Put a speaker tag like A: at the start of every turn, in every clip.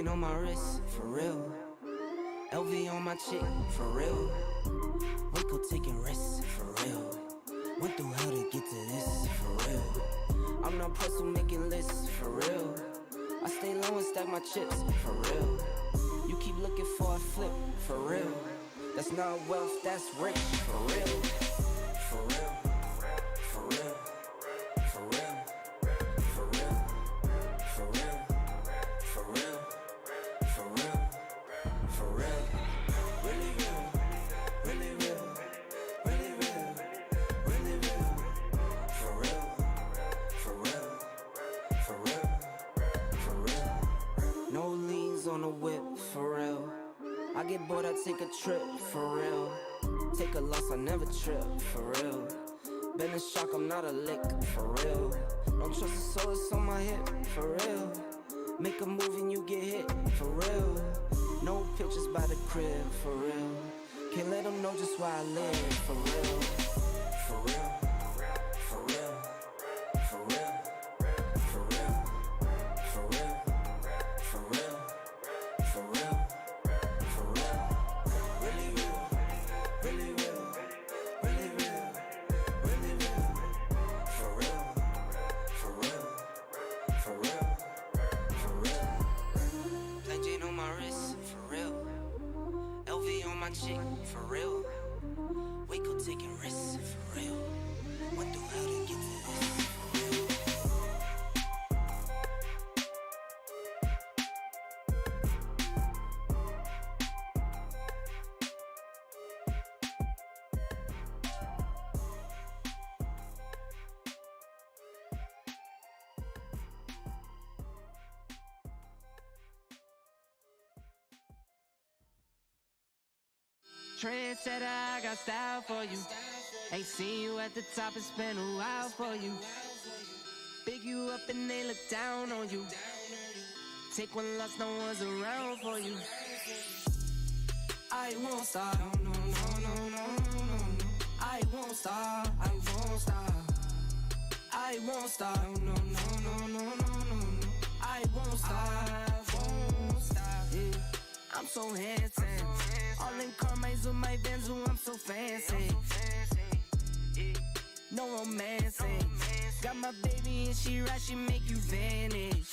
A: On my wrist, for real. LV on my chick, for real. Waco taking risks, for real. Went through hell to get to this, for real. I'm not puzzle making lists, for real. I stay low and stack my chips, for real. You keep looking for a flip, for real. That's not wealth, that's rich, for real. For real. For real. For real. For real. For real. For real. For real, for real, really real, really real, really real, really real, for real, for real, for real, for real. No liens on the whip, for real. I get bored, I take a trip, for real. Take a loss, I never trip, for real. Been in shock, I'm not a lick, for real. Don't trust the soul, it's on my hip, for real. Make a move and you get hit, for real. No pictures by the crib, for real. Can't let them know just why I live, for real. For real. For real. For real. For real. For real. For real. For real. For real. Really real. Really real. Really real. Really real. For real. For real. For real. On my wrist, for real. LV on my chick, for real. Waco taking risks, for real. Went through hell to get to this, for real.
B: Trendsetter, I got style for you. Ain't seen you at the top, it's been a while for you. Big you up and they look down on you. Take one loss, no one's around for you. I won't stop, no, no, no, no, no, no. I won't stop, I won't stop. I won't stop, no, no, no, no, no, no. I won't stop, I won't stop. Yeah. I'm so handsome. All in Carmine's with my Benz, ooh, I'm so fancy. No romancing. Got my baby and she right, she make you vanish.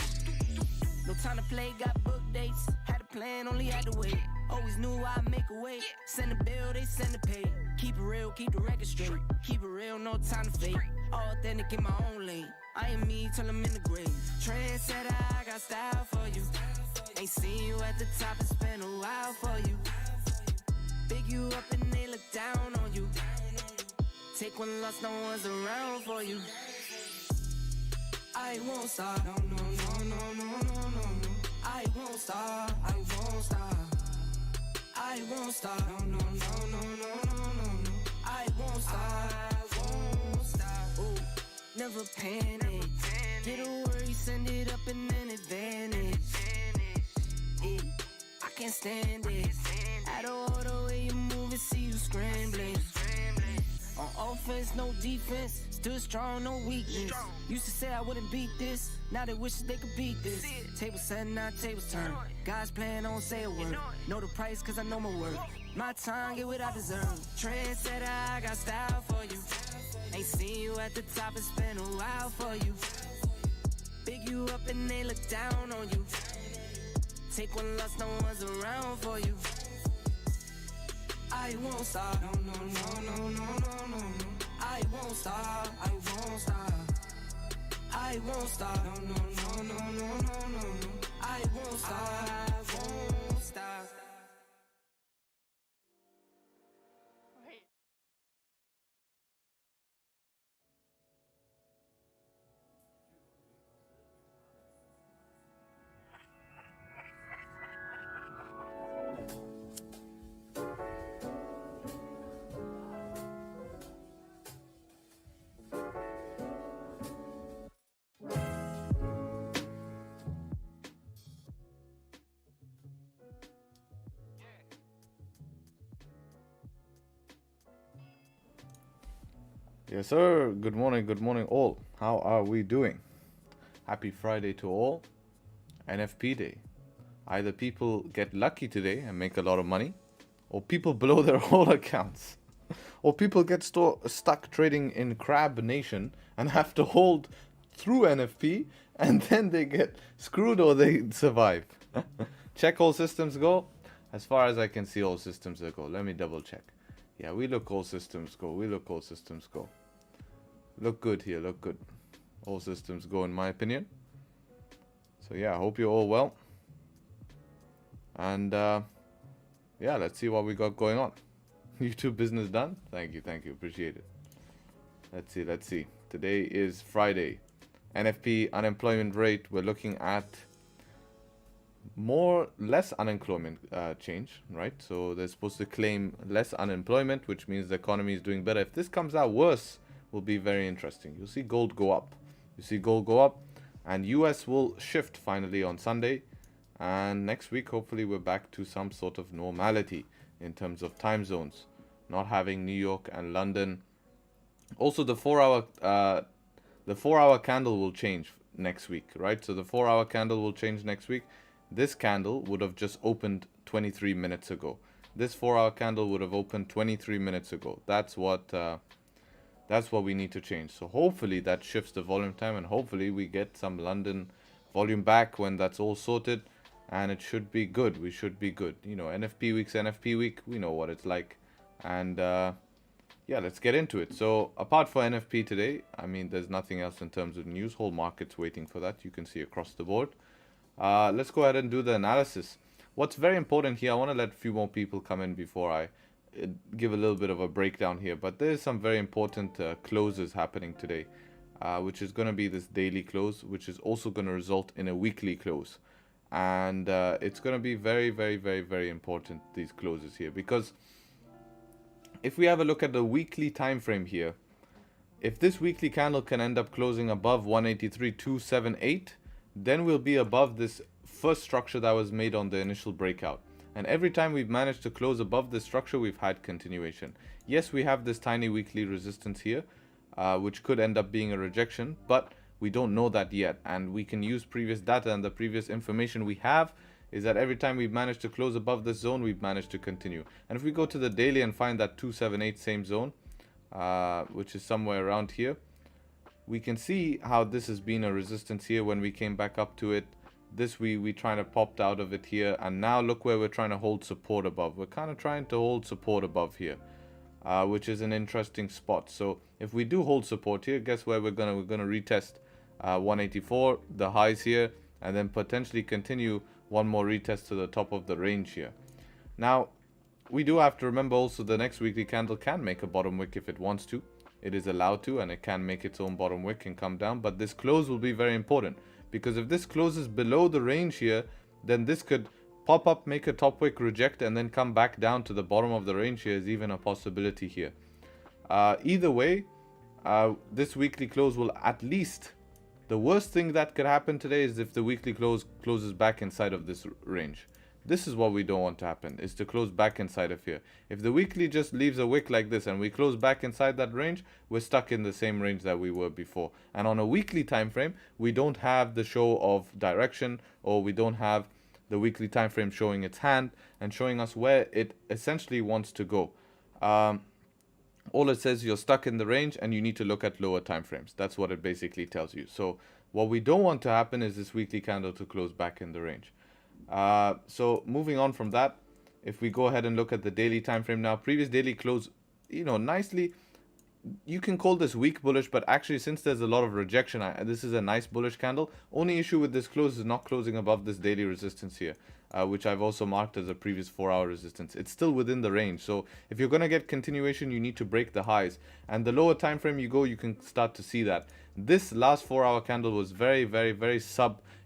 B: No time to play, got book dates. Had a plan, only had to wait. Always knew I'd make a way. Send a bill, they send a pay. Keep it real, keep the record straight. Keep it real, no time to fake. All authentic in my own lane. I am me till I'm in the grave. Trendsetter, I got style for you. Ain't seen you at the top, it's been a while for you. Big you up and they look down on you. Take one loss, no one's around for you. I won't stop, no, no, no, no, no, no, no. I won't stop, I won't stop. I won't stop, no, no, no, no, no, no, no. I won't stop, I won't stop. Ooh, never panic. Get a worry, send it up and then advantage. Yeah, I can't stand it. Out of order way you move and see you scrambling. On offense, no defense. Still strong, no weakness. Used to say I wouldn't beat this. Now they wish they could beat this. Table set, now tables turn. God's plan, don't say a word. Know the price, cause I know my worth. My time, get what I deserve. Trendsetter, I got style for you. Ain't seen you at the top, it's been a while for you. Big you up and they look down on you. Take one loss, no one's around for you. I won't stop, no, no, no, no, no, no, no. I won't stop, I won't stop. I won't stop, no, no, no, no, no, no, no. I won't stop, I won't stop.
C: Yes, sir. Good morning all. How are we doing? Happy Friday to all. NFP day. Either people get lucky today and make a lot of money, or people blow their whole accounts, or people get stuck trading in Crab Nation and have to hold through NFP, and then they get screwed or they survive. Check all systems go. As far as I can see, all systems go. Let me double check. Yeah, we look all systems go. Look good here, look good. All systems go in my opinion. So yeah, I hope you're all well. And yeah, let's see what we got going on. YouTube business done? Thank you, appreciate it. Let's see. Today is Friday. NFP unemployment rate, we're looking at less unemployment change, right? So they're supposed to claim less unemployment, which means the economy is doing better. If this comes out worse, will be very interesting. You'll see gold go up. And US will shift finally on Sunday. And next week, hopefully, we're back to some sort of normality in terms of time zones, not having New York and London. Also, the 4-hour candle will change next week, right? So the 4-hour candle will change next week. This candle would have just opened 23 minutes ago. This 4-hour candle would have opened 23 minutes ago. That's what we need to change. So hopefully that shifts the volume time, and hopefully we get some London volume back when that's all sorted, and it should be good. We should be good. You know, NFP week, we know what it's like. And yeah, let's get into it. So apart from NFP today, I mean, there's nothing else in terms of news. Whole market's waiting for that. You can see across the board. Let's go ahead and do the analysis. What's very important here, I want to let a few more people come in before I give a little bit of a breakdown here, but there's some very important closes happening today, which is going to be this daily close, which is also going to result in a weekly close. And it's going to be very, very, very, very important, these closes here, because if we have a look at the weekly time frame here, if this weekly candle can end up closing above 183.278, then we'll be above this first structure that was made on the initial breakout. And every time we've managed to close above this structure, we've had continuation. Yes, we have this tiny weekly resistance here, which could end up being a rejection, but we don't know that yet. And we can use previous data, and the previous information we have is that every time we've managed to close above this zone, we've managed to continue. And if we go to the daily and find that 278 same zone, which is somewhere around here, we can see how this has been a resistance here when we came back up to it. This we trying to popped out of it here, and now look where we're trying to hold support above. We're kind of trying to hold support above here, which is an interesting spot. So if we do hold support here, guess where we're gonna retest 184, the highs here, and then potentially continue one more retest to the top of the range here. Now we do have to remember also the next weekly candle can make a bottom wick if it wants to. It is allowed to, and it can make its own bottom wick and come down, but this close will be very important. Because if this closes below the range here, then this could pop up, make a top wick, reject, and then come back down to the bottom of the range here is even a possibility here. Either way, this weekly close will at least... The worst thing that could happen today is if the weekly close closes back inside of this range. This is what we don't want to happen, is to close back inside of here. If the weekly just leaves a wick like this and we close back inside that range, we're stuck in the same range that we were before. And on a weekly time frame, we don't have the show of direction, or we don't have the weekly time frame showing its hand and showing us where it essentially wants to go. All it says, you're stuck in the range and you need to look at lower time frames. That's what it basically tells you. So what we don't want to happen is this weekly candle to close back in the range. So moving on from that, if we go ahead and look at the daily time frame now, previous daily close, you know, nicely. You can call this weak bullish, but actually since there's a lot of rejection, this is a nice bullish candle. Only issue with this close is not closing above this daily resistance here, which I've also marked as a previous 4-hour resistance. It's still within the range. So if you're going to get continuation, you need to break the highs. And the lower time frame you go, you can start to see that. This last 4-hour candle was very, very, very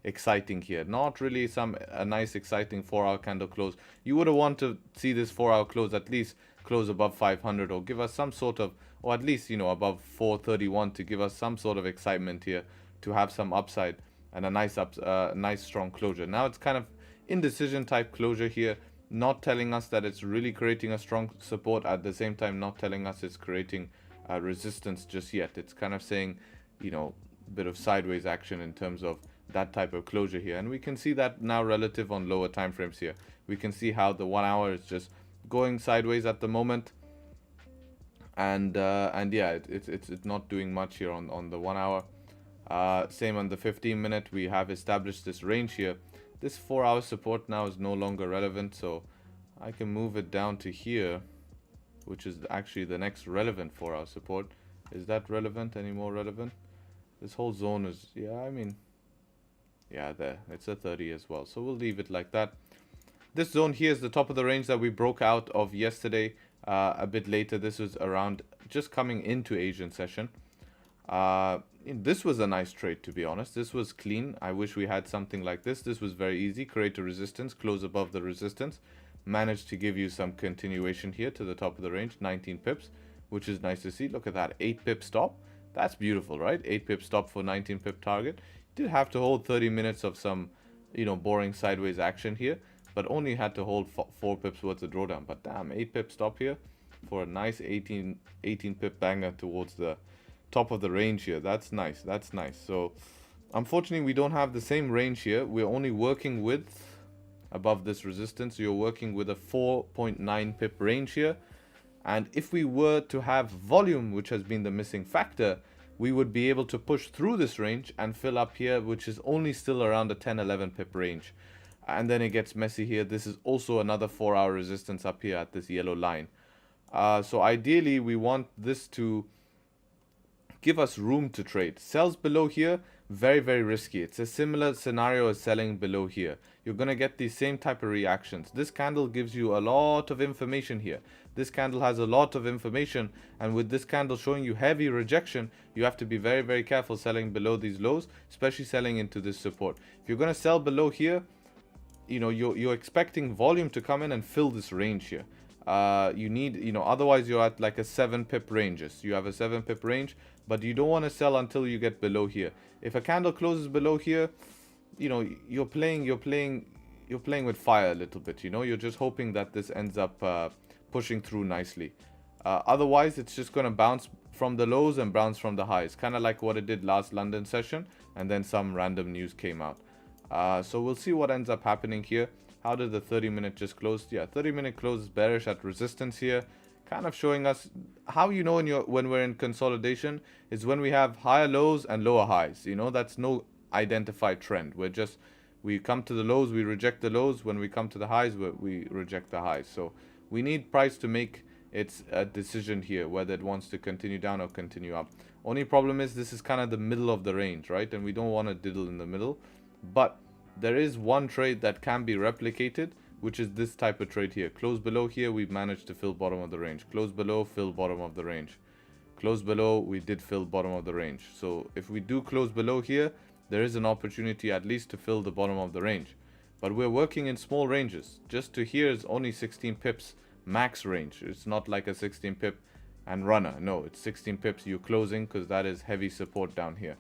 C: exciting here. Not really a nice exciting 4-hour candle close. You would have wanted to see this 4-hour close at least close above 500, or give us some sort of, or at least, you know, above 431 to give us some sort of excitement here, to have some upside and a nice strong closure. Now it's kind of indecision type closure here, not telling us that it's really creating a strong support, at the same time not telling us it's creating resistance just yet. It's kind of saying, you know, a bit of sideways action in terms of that type of closure here, and we can see that now relative on lower time frames here. We can see how the 1 hour is just going sideways at the moment, and yeah, it's not doing much here on the 1 hour. Same on the 15-minute. We have established this range here. This 4 hour support now is no longer relevant, so I can move it down to here, which is actually the next relevant 4 hour support. Is that relevant? Any more relevant? This whole zone is, yeah, I mean, yeah, there, it's a 30 as well, so we'll leave it like that. This zone here is the top of the range that we broke out of yesterday, a bit later. This was around just coming into Asian session. This was a nice trade, to be honest. This was clean. I wish we had something like this. This was very easy. Create a resistance, close above the resistance, managed to give you some continuation here to the top of the range, 19 pips, which is nice to see. Look at that, 8 pip stop. That's beautiful, right? 8 pip stop for 19 pip target. Did have to hold 30 minutes of some, you know, boring sideways action here, but only had to hold 4 pips worth of drawdown. But damn, 8 pip stop here for a nice 18 pip banger towards the top of the range here. That's nice. That's nice. So unfortunately, we don't have the same range here. We're only working with above this resistance. You're working with a 4.9 pip range here. And if we were to have volume, which has been the missing factor, we would be able to push through this range and fill up here, which is only still around a 10-11 pip range. And then it gets messy here. This is also another 4 hour resistance up here at this yellow line. So ideally, we want this to give us room to trade. Sells below here, very, very risky. It's a similar scenario as selling below here. You're going to get these same type of reactions. This candle gives you a lot of information here. This candle has a lot of information, and with this candle showing you heavy rejection, you have to be very, very careful selling below these lows, especially selling into this support. If you're going to sell below here, you know, you're expecting volume to come in and fill this range here. You need, you know, otherwise you're at like a 7 pip ranges. You have a 7 pip range, but you don't want to sell until you get below here. If a candle closes below here, you know, you're playing with fire a little bit. You know, you're just hoping that this ends up pushing through nicely. Otherwise, it's just going to bounce from the lows and bounce from the highs, kind of like what it did last London session, and then some random news came out. So we'll see what ends up happening here. How did the 30-minute just close? Yeah, 30-minute close is bearish at resistance here, kind of showing us how, you know, when we're in consolidation is when we have higher lows and lower highs. You know, that's no identified trend. We come to the lows, we reject the lows. When we come to the highs, we reject the highs. So we need price to make its decision here, whether it wants to continue down or continue up. Only problem is this is kind of the middle of the range, right? And we don't want to diddle in the middle. But there is one trade that can be replicated, which is this type of trade here. Close below here, we've managed to fill bottom of the range. Close below, fill bottom of the range. Close below, we did fill bottom of the range. So if we do close below here, there is an opportunity at least to fill the bottom of the range. But we're working in small ranges. Just to here is only 16 pips max range. It's not like a 16 pip and runner. No, it's 16 pips you're closing, because that is heavy support down here.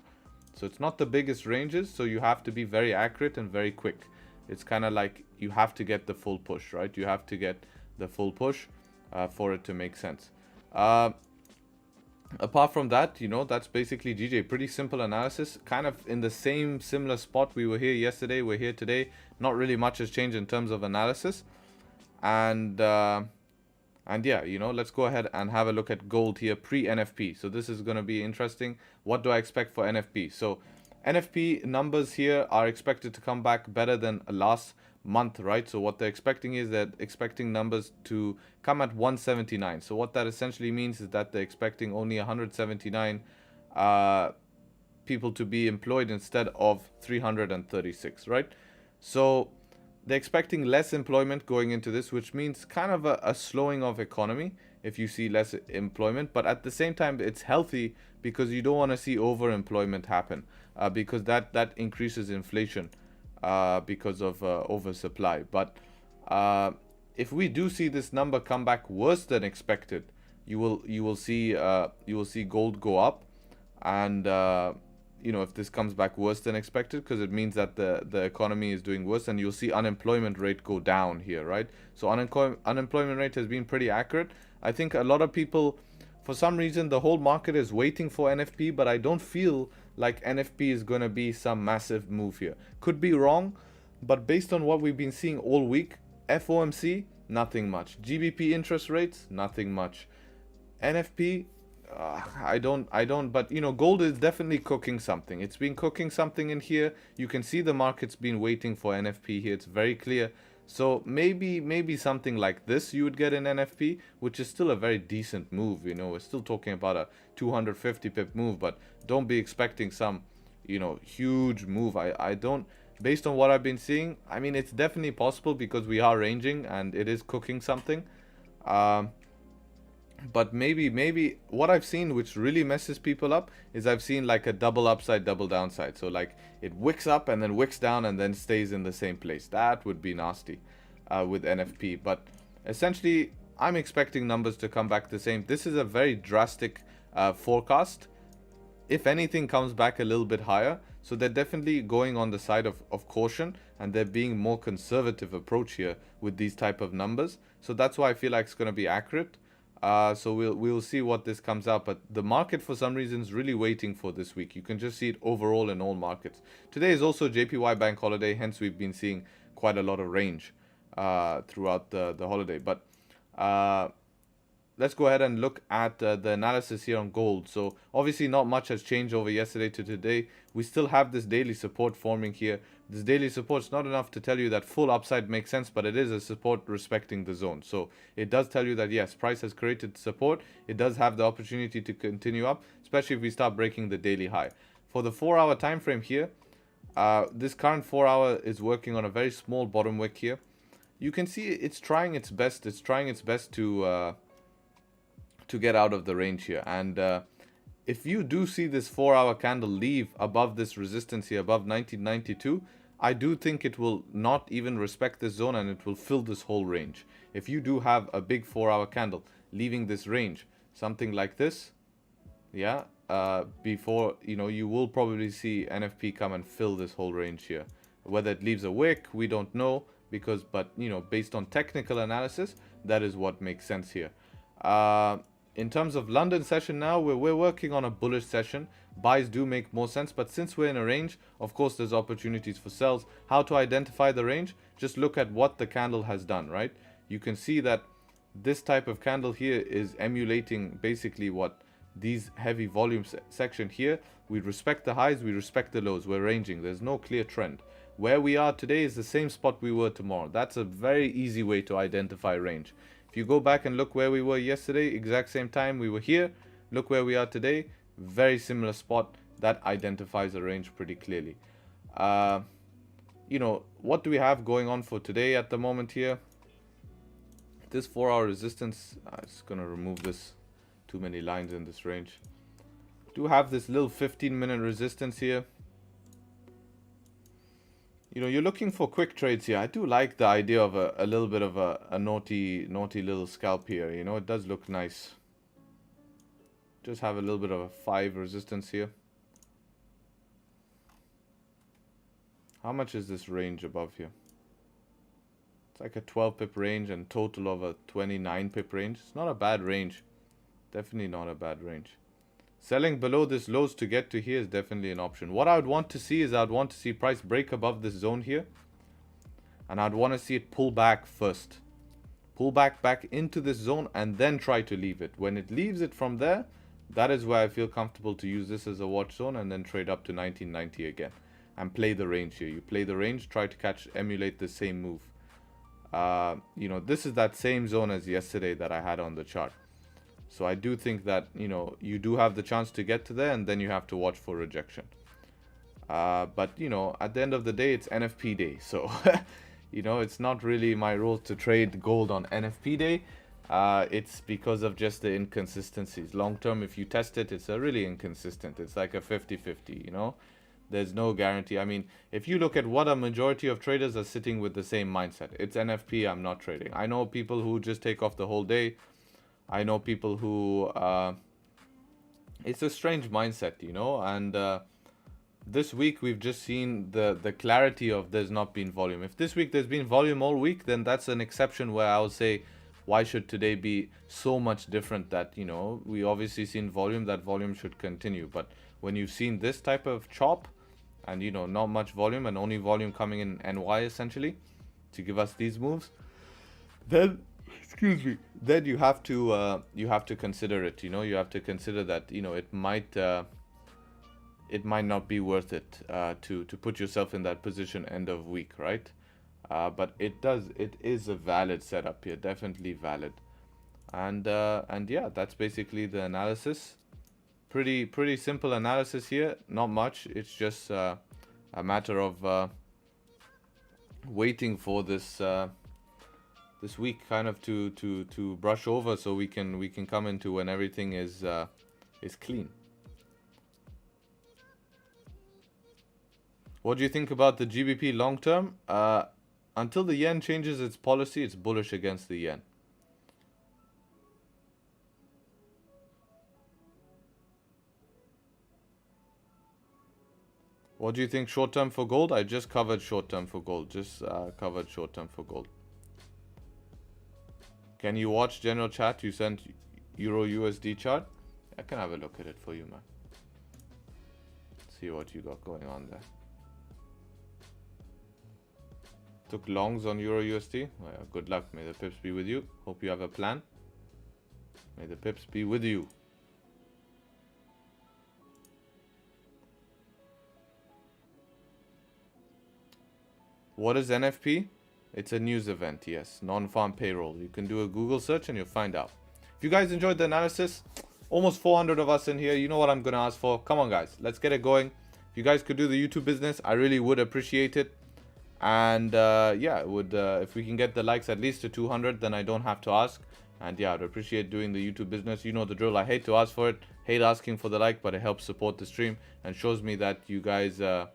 C: So it's not the biggest ranges, so you have to be very accurate and very quick. It's kind of like you have to get the full push, right? You have to get the full push for it to make sense. Apart from that, you know, that's basically GJ. Pretty simple analysis, kind of in the same similar spot. We were here yesterday, we're here today. Not really much has changed in terms of analysis. And yeah, you know, let's go ahead and have a look at gold here pre-NFP. So this is going to be interesting. What do I expect for NFP? So NFP numbers here are expected to come back better than last month, right? So what they're expecting is that expecting numbers to come at 179. So what that essentially means is that they're expecting only 179 people to be employed instead of 336, right? So they're expecting less employment going into this, which means kind of a slowing of economy if you see less employment. But at the same time, it's healthy because you don't want to see overemployment happen, because that increases inflation because of oversupply. But if we do see this number come back worse than expected, you will see gold go up, and you know, if this comes back worse than expected, because it means that the economy is doing worse, and you'll see unemployment rate go down here, right? So unemployment rate has been pretty accurate. I think a lot of people For some reason, the whole market is waiting for NFP, but I don't feel like NFP is going to be some massive move here. Could be wrong, but based on what we've been seeing all week, FOMC, nothing much. GBP interest rates, nothing much. NFP, I don't, but you know, gold is definitely cooking something. It's been cooking something in here. You can see the market's been waiting for NFP here. It's very clear. So maybe something like this you would get in NFP, which is still a very decent move. You know, we're still talking about a 250 pip move, but don't be expecting some, you know, huge move. I don't, based on what I've been seeing, I mean, it's definitely possible because we are ranging and it is cooking something. But maybe what I've seen which really messes people up is I've seen like a double upside, double downside. So like it wicks up and then wicks down and then stays in the same place. That would be nasty with NFP. But essentially, I'm expecting numbers to come back the same. This is a very drastic forecast. If anything comes back a little bit higher, so they're definitely going on the side of caution, and they're being more conservative approach here with these type of numbers. So that's why I feel like it's going to be accurate. So we'll see what this comes out, but the market for some reason is really waiting for this week. You can just see it overall in all markets. Today is also JPY bank holiday, hence we've been seeing quite a lot of range throughout the holiday. But let's go ahead and look at the analysis here on gold. So obviously not much has changed over yesterday to today. We still have this daily support forming here. This daily support is not enough to tell you that full upside makes sense, but it is a support respecting the zone. So it does tell you that yes, price has created support. It does have the opportunity to continue up, especially if we start breaking the daily high. For the 4-hour time frame here, this current 4-hour is working on a very small bottom wick here. You can see it's trying its best. It's trying its best to get out of the range here. And if you do see this 4-hour candle leave above this resistance here, above 1992, I do think it will not even respect this zone and it will fill this whole range. If you do have a big 4-hour candle leaving this range, something like this, yeah, before, you know, you will probably see NFP come and fill this whole range here. Whether it leaves a wick, we don't know, because, but, you know, based on technical analysis, that is what makes sense here. In terms of London session now, we're working on a bullish session. Buys do make more sense, but since we're in a range, of course there's opportunities for sells. How to identify the range? Just look at what the candle has done, right? You can see that this type of candle here is emulating basically what these heavy volume section here. We respect the highs, we respect the lows, we're ranging. There's no clear trend. Where we are today is the same spot we were tomorrow. That's a very easy way to identify range. If you go back and look where we were yesterday, exact same time we were here, look where we are today, very similar spot. That identifies a range pretty clearly. You know, what do we have going on for today at the moment here? This 4-hour resistance, I'm just gonna remove this, too many lines in this range. Do have this little 15-minute resistance here. You know, you're looking for quick trades here. I do like the idea of a little bit of a naughty little scalp here. You know, it does look nice. Just have a little bit of a 5 resistance here. How much is this range above here? It's like a 12 pip range and total of a 29 pip range. It's not a bad range. Definitely not a bad range. Selling below this lows to get to here is definitely an option. What I would want to see is I'd want to see price break above this zone here. And I'd want to see it pull back first. Pull back into this zone and then try to leave it. When it leaves it from there, that is where I feel comfortable to use this as a watch zone and then trade up to 1990 again. And play the range here. You play the range, try to emulate the same move. You know, this is that same zone as yesterday that I had on the chart. So I do think that, you know, you do have the chance to get to there and then you have to watch for rejection. But, you know, at the end of the day, it's NFP day. So, you know, it's not really my role to trade gold on NFP day. It's because of just the inconsistencies. Long term, if you test it, it's a really inconsistent. It's like a 50-50, you know. There's no guarantee. I mean, if you look at what a majority of traders are sitting with the same mindset. It's NFP, I'm not trading. I know people who just take off the whole day. I know people who, it's a strange mindset, you know, and this week we've just seen the clarity of there's not been volume. If this week there's been volume all week, then that's an exception where I would say why should today be so much different that, you know, we obviously seen volume, that volume should continue. But when you've seen this type of chop and, you know, not much volume and only volume coming in NY essentially to give us these moves, then, excuse me, then you have to consider it, you know, you have to consider that, you know, it might not be worth it to put yourself in that position end of week, right? But it is a valid setup here, definitely valid. And yeah, that's basically the analysis. Pretty simple analysis here, not much. It's just a matter of waiting for this this week kind of to brush over, so we can come into when everything is clean. What do you think about the GBP long term? Until the yen changes its policy, it's bullish against the yen. What do you think short term for gold? I just covered short term for gold. Covered short term for gold. Can you watch general chat? You sent Euro USD chart. I can have a look at it for you, man. See what you got going on there. Took longs on Euro USD. Well, yeah, good luck. May the pips be with you. Hope you have a plan. May the pips be with you. What is NFP? It's a news event, yes. Non-farm payroll. You can do a Google search and you'll find out. If you guys enjoyed the analysis, almost 400 of us in here. You know what I'm going to ask for. Come on, guys. Let's get it going. If you guys could do the YouTube business, I really would appreciate it. And yeah, it would if we can get the likes at least to 200, then I don't have to ask. And yeah, I'd appreciate doing the YouTube business. You know the drill. I hate to ask for it. Hate asking for the like, but it helps support the stream and shows me that you guys are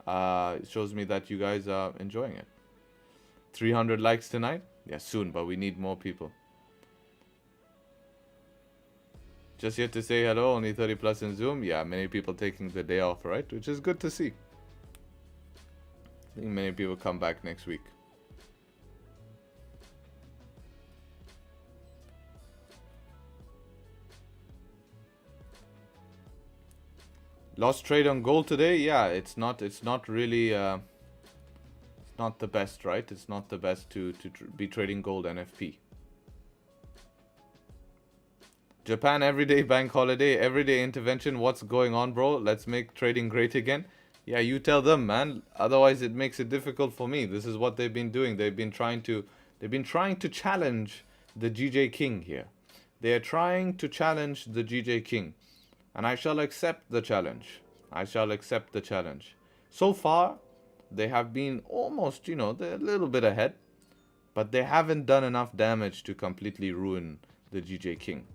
C: enjoying it. 300 likes tonight? Yeah, soon, but we need more people. Just yet to say hello, only 30 plus in Zoom. Yeah, many people taking the day off, right? Which is good to see. I think many people come back next week. Lost trade on gold today. Yeah, it's not really it's not the best, right? It's not the best to be trading gold NFP. Japan everyday bank holiday, everyday intervention. What's going on, bro? Let's make trading great again. Yeah, you tell them, man. Otherwise it makes it difficult for me. This is what they've been doing. They've been trying to challenge the GJ King here. They are trying to challenge the GJ King. And I shall accept the challenge. I shall accept the challenge. So far, they have been almost, you know, they're a little bit ahead. But they haven't done enough damage to completely ruin the GJ King.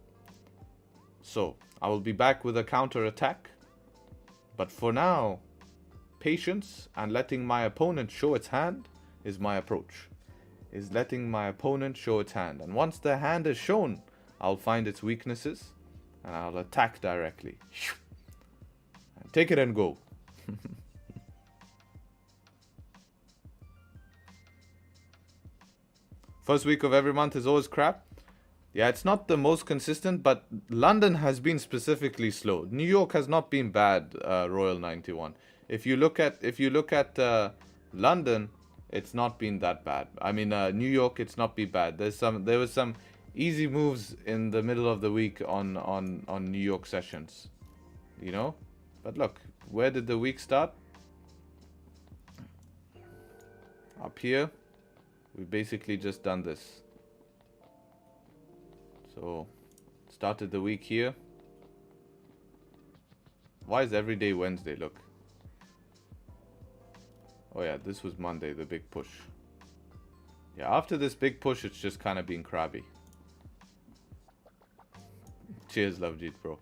C: So, I will be back with a counter attack. But for now, patience and letting my opponent show its hand is my approach. Is letting my opponent show its hand. And once the hand is shown, I'll find its weaknesses. And I'll attack directly. And take it and go. First week of every month is always crap. Yeah, it's not the most consistent, but London has been specifically slow. New York has not been bad, Royal 91. If you look at London, it's not been that bad. I mean, New York, it's not been bad. There was some easy moves in the middle of the week on New York sessions, you know. But look, where did the week start? Up here. We basically just done this. So started the week here. Why is every day Wednesday? Look. Oh yeah, this was Monday, the big push. Yeah, after this big push, it's just kind of been crabby. Cheers, Lovejeet, bro.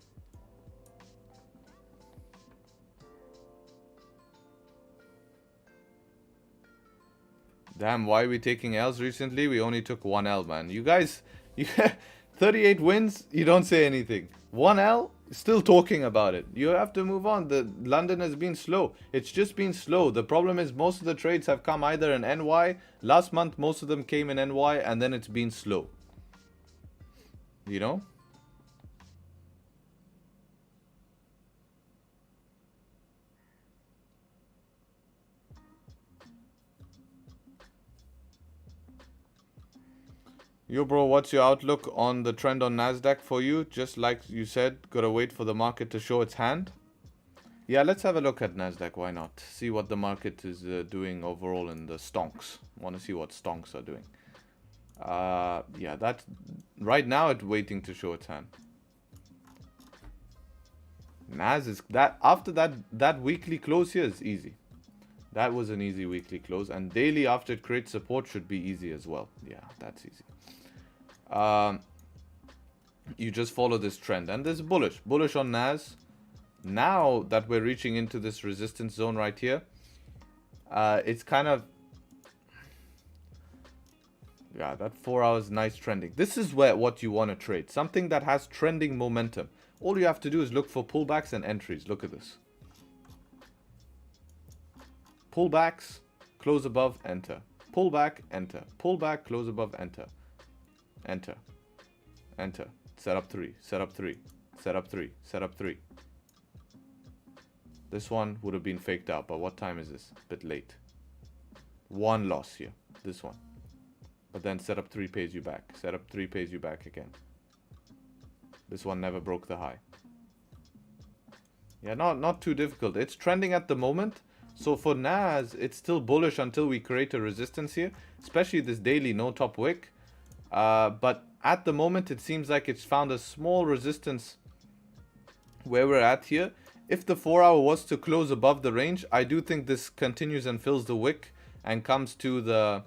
C: Damn, why are we taking L's recently? We only took 1 L, man. You guys, 38 wins, you don't say anything. 1 L, Still talking about it. You have to move on. The London has been slow. It's just been slow. The problem is most of the trades have come either in NY. Last month, most of them came in NY, and then it's been slow. You know? Yo, bro, what's your outlook on the trend on NASDAQ for you? Just like you said, gotta wait for the market to show its hand. Yeah, let's have a look at NASDAQ. Why not? See what the market is doing overall in the stonks. Want to see what stonks are doing. Yeah, that right now it's waiting to show its hand. NAS is that after that weekly close here is easy. That was an easy weekly close, and daily after it creates support should be easy as well. Yeah, that's easy. You just follow this trend, and this is bullish on NAS. Now that we're reaching into this resistance zone right here, it's kind of, yeah, that 4 hours nice trending. This is what you want to trade, something that has trending momentum. All you have to do is look for pullbacks and entries. Look at this. Pullbacks, close above, enter. Pullback, enter. Pullback, close above, enter. Enter. Enter. Set up 3. Set up 3. Set up 3. Set up 3. This one would have been faked out, but what time is this? A bit late. One loss here. This one. But then set up 3 pays you back. Set up 3 pays you back again. This one never broke the high. Yeah, not too difficult. It's trending at the moment. So for NAS, it's still bullish until we create a resistance here. Especially this daily no top wick. But at the moment, it seems like it's found a small resistance where we're at here. If the 4 hour was to close above the range, I do think this continues and fills the wick and comes to the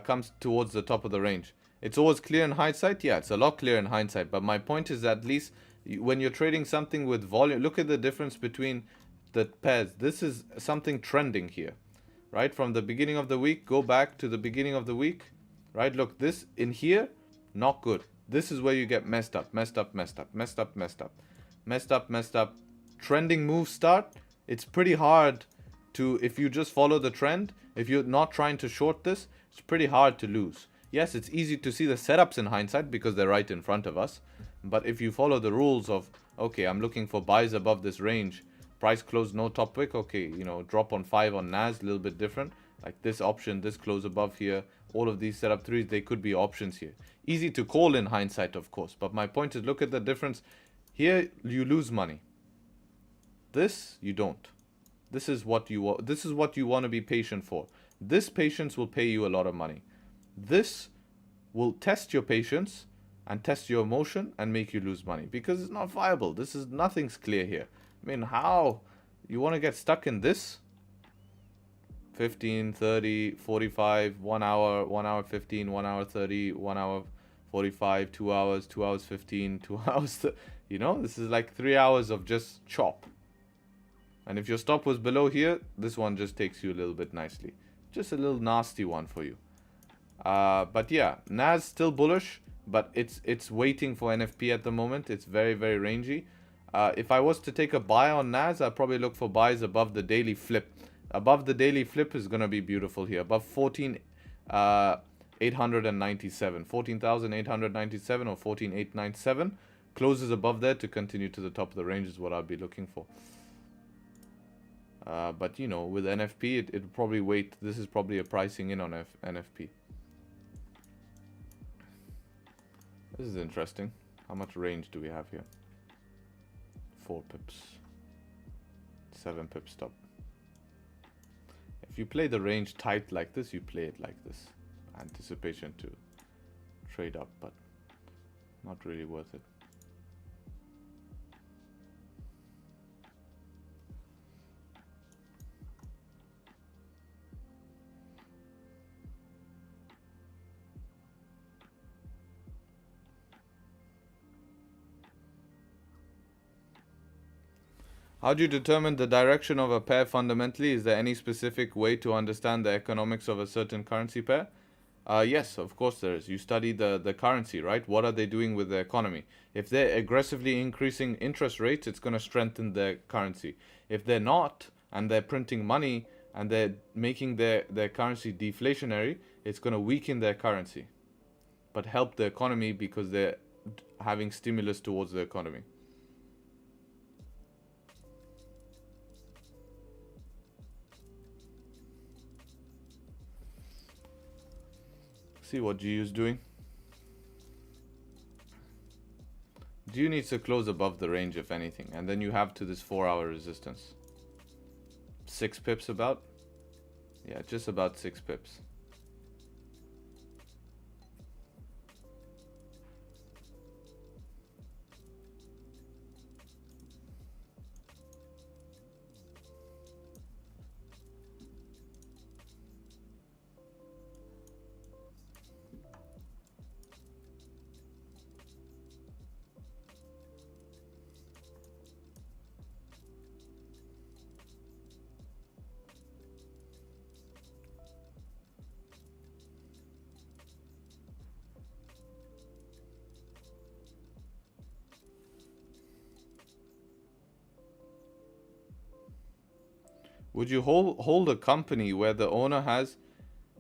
C: comes towards the top of the range. It's always clear in hindsight. Yeah, it's a lot clearer in hindsight. But my point is, at least when you're trading something with volume, look at the difference between the pairs. This is something trending here, right? From the beginning of the week, go back to the beginning of the week. Right, look, this in here, not good. This is where you get messed up. Trending moves start. It's pretty hard to, if you just follow the trend, if you're not trying to short this, it's pretty hard to lose. Yes, it's easy to see the setups in hindsight because they're right in front of us. But if you follow the rules of, okay, I'm looking for buys above this range, price close, no top wick, okay, you know, drop on 5 on NAS, a little bit different. Like this option, this close above here, all of these setup 3s, they could be options here. Easy to call in hindsight, of course. But my point is, look at the difference. Here, you lose money. This, you don't. This is what you want to be patient for. This patience will pay you a lot of money. This will test your patience and test your emotion and make you lose money because it's not viable. Nothing's clear here. I mean, how you want to get stuck in this? 15, 30, 45, 1 hour, 1 hour 15, 1 hour 30, 1 hour 45, 2 hours, 2 hours 15, 2 hours, you know, this is like 3 hours of just chop. And if your stop was below here, this one just takes you a little bit nicely. Just a little nasty one for you. But yeah, NAS still bullish, but it's waiting for NFP at the moment. It's very, very rangy. If I was to take a buy on NAS, I'd probably look for buys above the daily flip. Above the daily flip is going to be beautiful here. Above 14,897. 14,897 or 14,897. Closes above there to continue to the top of the range is what I'll be looking for. But, you know, with NFP, it'll probably wait. This is probably a pricing in on NFP. This is interesting. How much range do we have here? 4 pips. 7 pips stop. If you play the range tight like this, you play it like this. Anticipation to trade up, but not really worth it. How do you determine the direction of a pair fundamentally? Is there any specific way to understand the economics of a certain currency pair? Yes, of course there is. You study the currency, right? What are they doing with the economy? If they're aggressively increasing interest rates, it's going to strengthen their currency. If they're not, and they're printing money, and they're making their currency deflationary, it's going to weaken their currency, but help the economy because they're having stimulus towards the economy. See what GU is doing. GU needs to close above the range if anything, and then you have to this 4-hour resistance. 6 pips about? Yeah, just about 6 pips. Would you hold a company where the owner has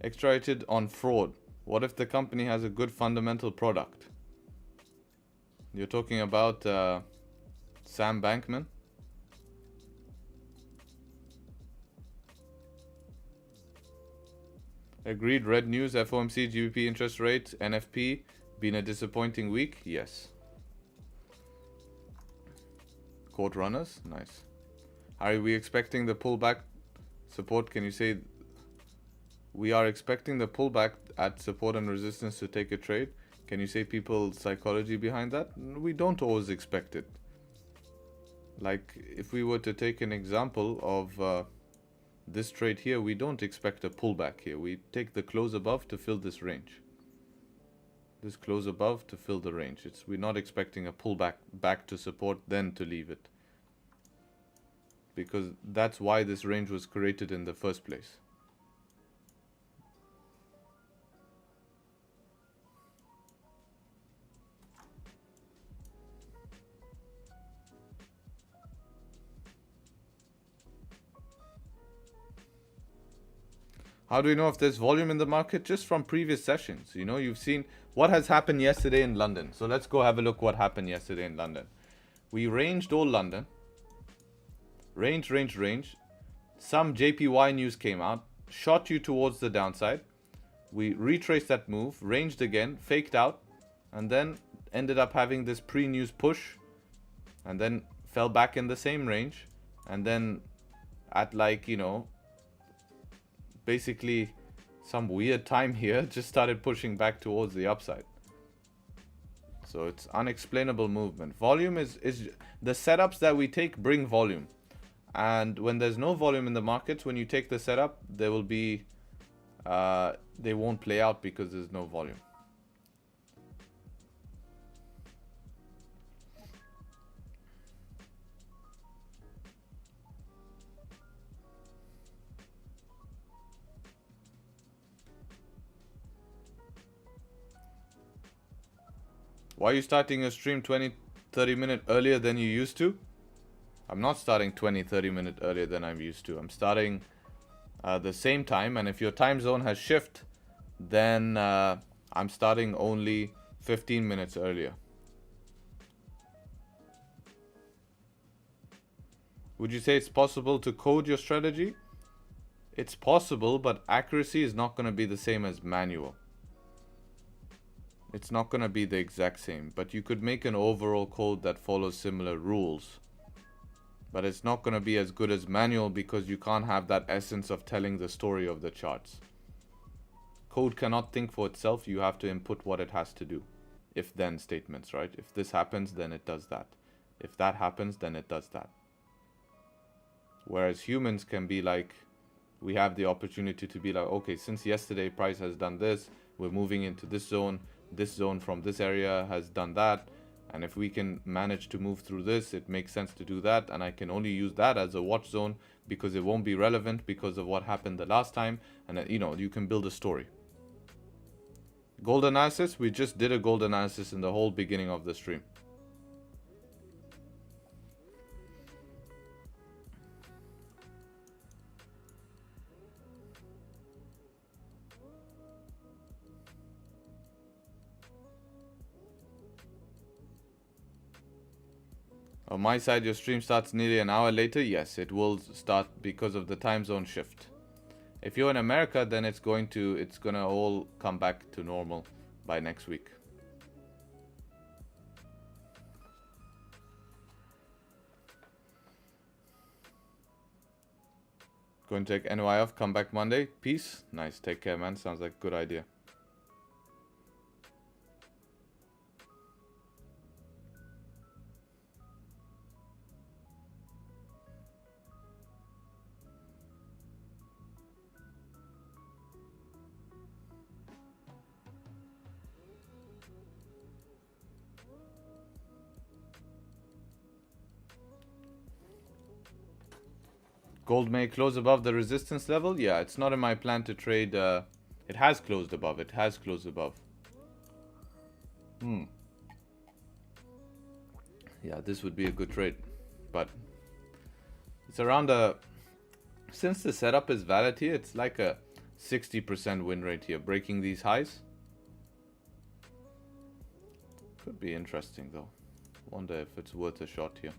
C: extracted on fraud? What if the company has a good fundamental product? You're talking about Sam Bankman? Agreed. Red news, FOMC, GBP interest rate, NFP, been a disappointing week? Yes. Court runners? Nice. Are we expecting the pullback support? Can you say we are expecting the pullback at support and resistance to take a trade? Can you say people's psychology behind that? We don't always expect it. Like if we were to take an example of this trade here, we don't expect a pullback here. We take the close above to fill this range. This close above to fill the range. We're not expecting a pullback back to support, then to leave it. Because that's why this range was created in the first place. How do we know if there's volume in the market? Just from previous sessions. You know, you've seen what has happened yesterday in London. So let's go have a look what happened yesterday in London. We ranged all London. Range. Some JPY news came out, shot you towards the downside. We retraced that move, ranged again, faked out, and then ended up having this pre-news push, and then fell back in the same range, and then at like, you know, basically some weird time here, just started pushing back towards the upside. So it's unexplainable movement. Volume is the setups that we take bring volume. And when there's no volume in the markets, when you take the setup, there will be, they won't play out because there's no volume. Why are you starting your stream 20-30 minutes earlier than you used to? I'm not starting 20-30 minutes earlier than I'm used to. I'm starting the same time, and if your time zone has shift, then I'm starting only 15 minutes earlier. Would you say it's possible to code your strategy? It's possible, but accuracy is not going to be the same as manual. It's not going to be the exact same, but you could make an overall code that follows similar rules. But it's not going to be as good as manual because you can't have that essence of telling the story of the charts. Code cannot think for itself. You have to input what it has to do. If then statements, right? If this happens, then it does that. If that happens, then it does that. Whereas humans can be like, we have the opportunity to be like, okay, since yesterday price has done this, we're moving into this zone from this area has done that. And if we can manage to move through this, it makes sense to do that. And I can only use that as a watch zone because it won't be relevant because of what happened the last time. And you know, you can build a story. Gold analysis, we just did a gold analysis in the whole beginning of the stream. On my side, your stream starts nearly an hour later. Yes, it will start because of the time zone shift. If you're in America, then it's gonna all come back to normal by next week. Going to take NY off, come back Monday. Peace. Nice, take care, man. Sounds like a good idea. Gold may close above the resistance level. Yeah, it's not in my plan to trade. It has closed above. It has closed above. Yeah, this would be a good trade. But it's around a... Since the setup is valid here, it's like a 60% win rate here. Breaking these highs. Could be interesting though. Wonder if it's worth a shot here.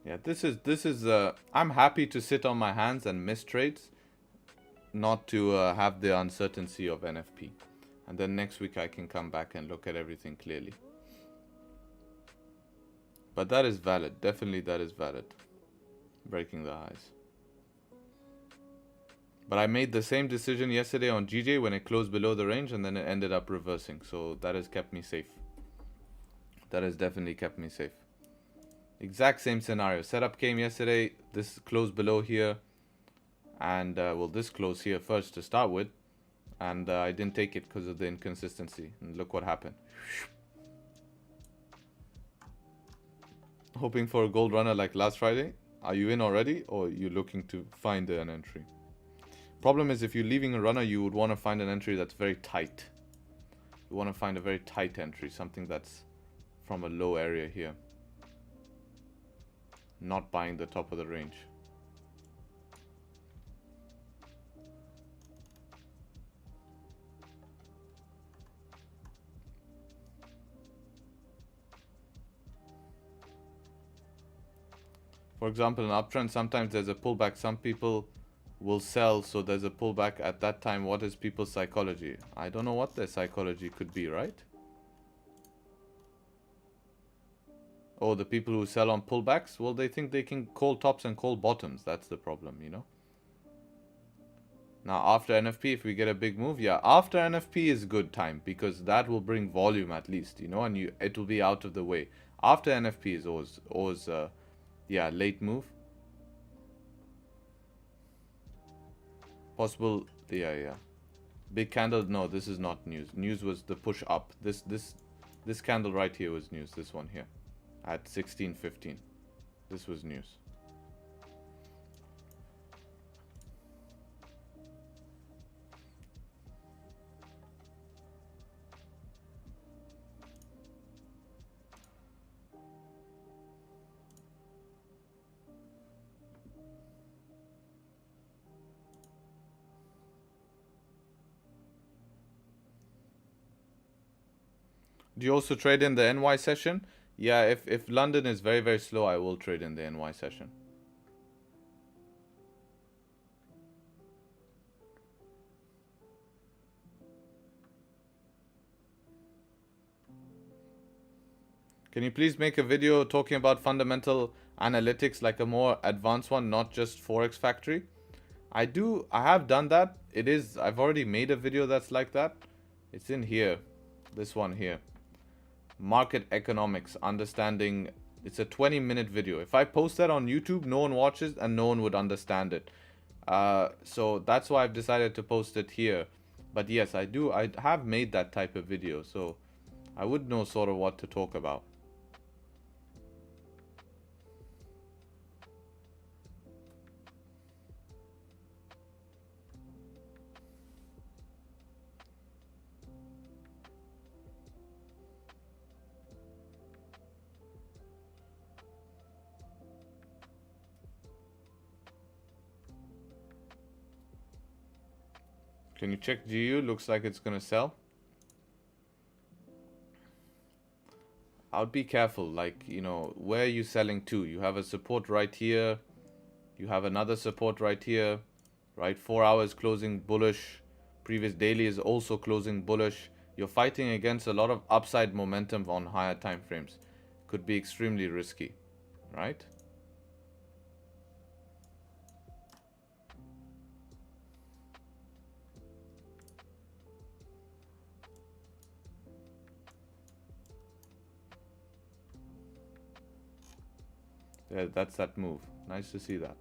C: Yeah, this is I'm happy to sit on my hands and miss trades, not to have the uncertainty of NFP. And then next week I can come back and look at everything clearly. But that is valid. Definitely that is valid. Breaking the highs. But I made the same decision yesterday on GJ when it closed below the range and then it ended up reversing. So that has kept me safe. That has definitely kept me safe. Exact same scenario. Setup came yesterday. This closed below here. And, well, this closed here first to start with. And I didn't take it because of the inconsistency. And look what happened. Hoping for a gold runner like last Friday. Are you in already? Or are you looking to find an entry? Problem is, if you're leaving a runner, you would want to find an entry that's very tight. You want to find a very tight entry. Something that's from a low area here. Not buying the top of the range. For example, in uptrend, sometimes there's a pullback. Some people will sell, so there's a pullback at that time. What is people's psychology? I don't know what their psychology could be, right? Oh, the people who sell on pullbacks, well, they think they can call tops and call bottoms. That's the problem, you know. Now, after NFP, if we get a big move, yeah, after NFP is good time because that will bring volume at least, you know, and it will be out of the way. After NFP is always yeah, late move. Possible, yeah. Big candle, no, this is not news. News was the push up. This candle right here was news. This one here. At 16.15. This was news. Do you also trade in the NY session? Yeah, if London is very, very slow, I will trade in the NY session. Can you please make a video talking about fundamental analytics, like a more advanced one, not just Forex Factory? I have done that. I've already made a video that's like that. It's in here. This one here. Market economics, understanding. It's a 20-minute video. If I post that on YouTube, no one watches and no one would understand it. So that's why I've decided to post it here. But yes, I have made that type of video, so I would know sort of what to talk about. Can you check GU? Looks like it's gonna sell. I would be careful, like, you know, where are you selling to? You have a support right here. You have another support right here, right? 4 hours closing bullish. Previous daily is also closing bullish. You're fighting against a lot of upside momentum on higher time frames. Could be extremely risky, right? Yeah, that's that move. Nice to see that.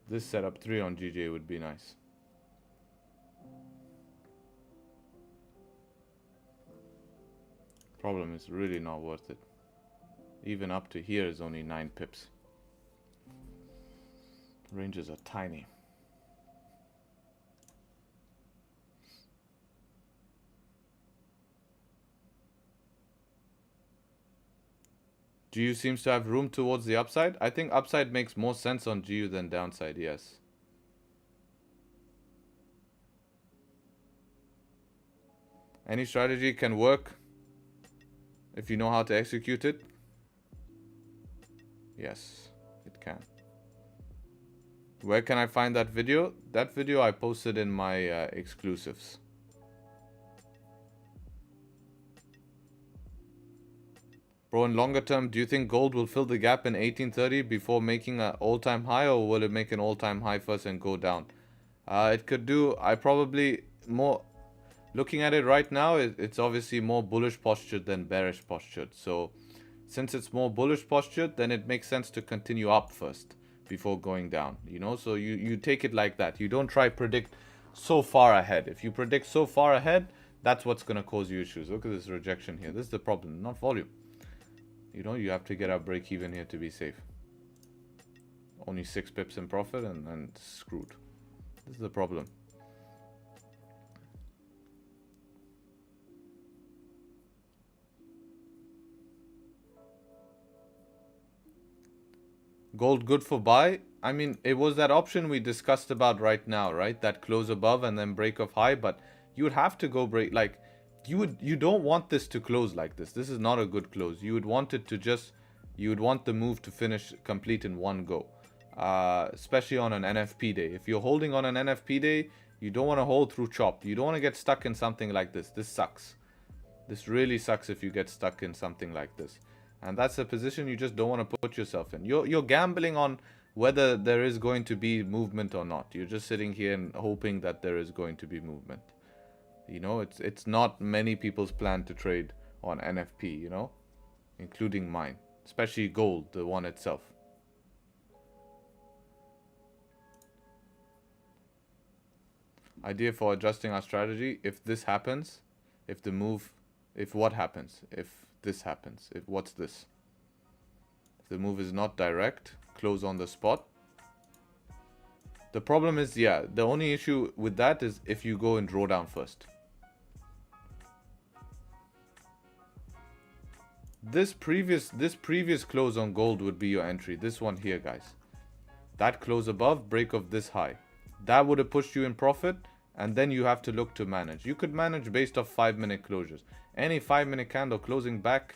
C: This setup 3 on GJ would be nice. Problem is really not worth it. Even up to here is only 9 pips. Ranges are tiny. GU seems to have room towards the upside. I think upside makes more sense on GU than downside, yes. Any strategy can work if you know how to execute it. Yes, it can. Where can I find that video? That video I posted in my exclusives. Bro, in longer term, do you think gold will fill the gap in 1830 before making an all-time high, or will it make an all-time high first and go down? It could do, I probably more, looking at it right now, it's obviously more bullish postured than bearish postured. So since it's more bullish postured, then it makes sense to continue up first before going down, you know? So you take it like that. You don't try predict so far ahead. If you predict so far ahead, that's what's going to cause you issues. Look at this rejection here. This is the problem, not volume. You know, you have to get our break even here to be safe. Only 6 pips in profit and screwed. This is the problem. Gold good for buy? I mean, it was that option we discussed about right now, right? That close above and then break of high, but you would have to go break, like, you don't want this to close like this. This is not a good close. You would want it to just, you would want the move to finish complete in one go. Especially on an NFP day. If you're holding on an NFP day, you don't want to hold through chop. You don't want to get stuck in something like this. This sucks. This really sucks if you get stuck in something like this. And that's a position you just don't want to put yourself in. You're gambling on whether there is going to be movement or not. You're just sitting here and hoping that there is going to be movement. You know, it's not many people's plan to trade on NFP, you know, including mine, especially gold, the one itself. Idea for adjusting our strategy: if this happens, if the move, if what happens, if this happens, if what's this? If the move is not direct, close on the spot. The problem is, yeah, the only issue with that is if you go and draw down first. This previous close on gold would be your entry. This one here, guys. That close above, break of this high. That would have pushed you in profit, and then you have to look to manage. You could manage based off 5-minute closures. Any 5-minute candle closing back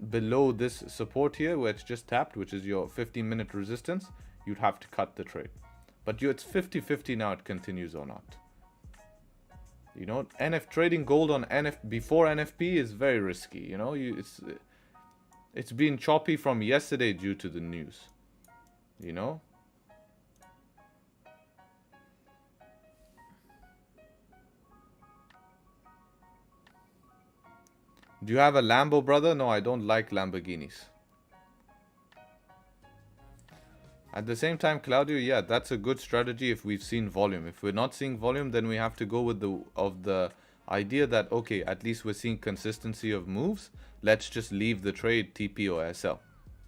C: below this support here, where it's just tapped, which is your 15-minute resistance, you'd have to cut the trade. But it's 50-50 now, it continues or not. You know, trading gold on before NFP is very risky. You know, It's been choppy from yesterday due to the news. You know? Do you have a Lambo, brother? No, I don't like Lamborghinis. At the same time, Claudio, yeah, that's a good strategy if we've seen volume. If we're not seeing volume, then we have to go with the idea that, okay, at least we're seeing consistency of moves. Let's just leave the trade TP or SL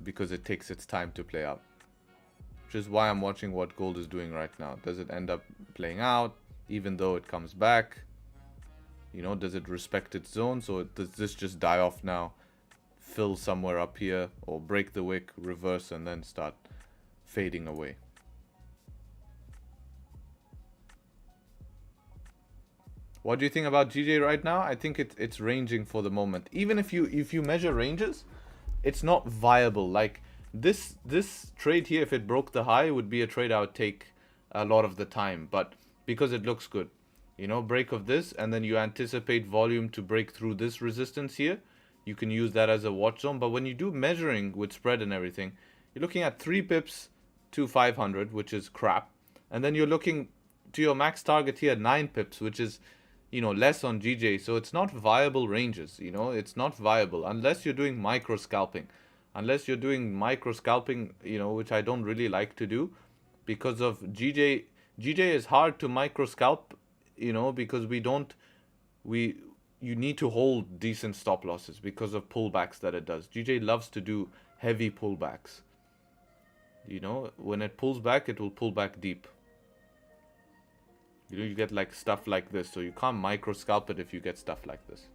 C: because it takes its time to play out. Which is why I'm watching what gold is doing right now. Does it end up playing out even though it comes back? You know, does it respect its zone? So does this just die off now, fill somewhere up here, or break the wick, reverse, and then start fading away? What do you think about GJ right now? I think it's ranging for the moment. Even if you measure ranges, it's not viable. Like this trade here, if it broke the high, would be a trade I would take a lot of the time. But because it looks good, you know, break of this, and then you anticipate volume to break through this resistance here, you can use that as a watch zone. But when you do measuring with spread and everything, you're looking at 3 pips to 500, which is crap. And then you're looking to your max target here, 9 pips, which is, you know, less on GJ. So it's not viable ranges, you know, it's not viable unless you're doing micro scalping. Unless you're doing micro scalping, you know, which I don't really like to do because of GJ. GJ is hard to micro scalp, you know, because you need to hold decent stop losses because of pullbacks that it does. GJ loves to do heavy pullbacks. You know, when it pulls back, it will pull back deep. You know, you get like stuff like this. So you can't micro scalp it if you get stuff like this.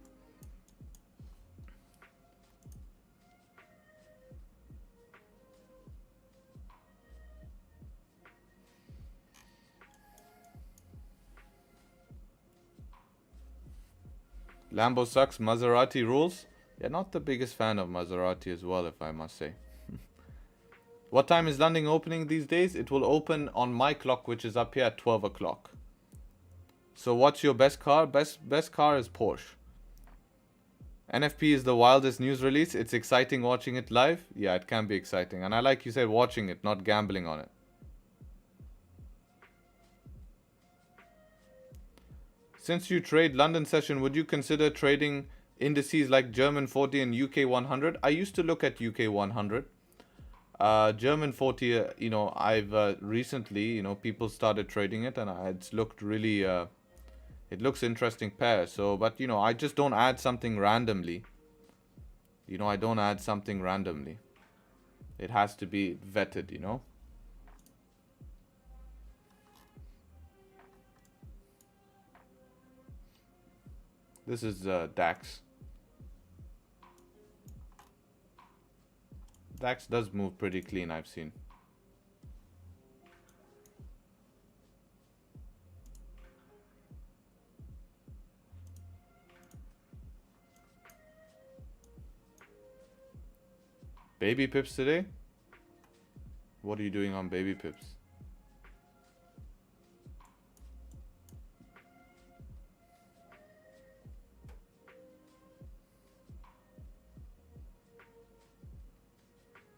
C: Lambo sucks, Maserati rules. Yeah, not the biggest fan of Maserati as well, if I must say. What time is London opening these days? It will open on my clock, which is up here at 12 o'clock. So what's your best car? Best car is Porsche. NFP is the wildest news release. It's exciting watching it live. Yeah, it can be exciting. And I like you said, watching it, not gambling on it. Since you trade London session, would you consider trading indices like German 40 and UK 100? I used to look at UK 100. German 40, you know, I've recently, you know, people started trading it, and it's looked really, it looks interesting pair. So, but you know, I just don't add something randomly. You know, I don't add something randomly. It has to be vetted, you know. This is DAX. DAX does move pretty clean, I've seen. Baby pips today? What are you doing on baby pips?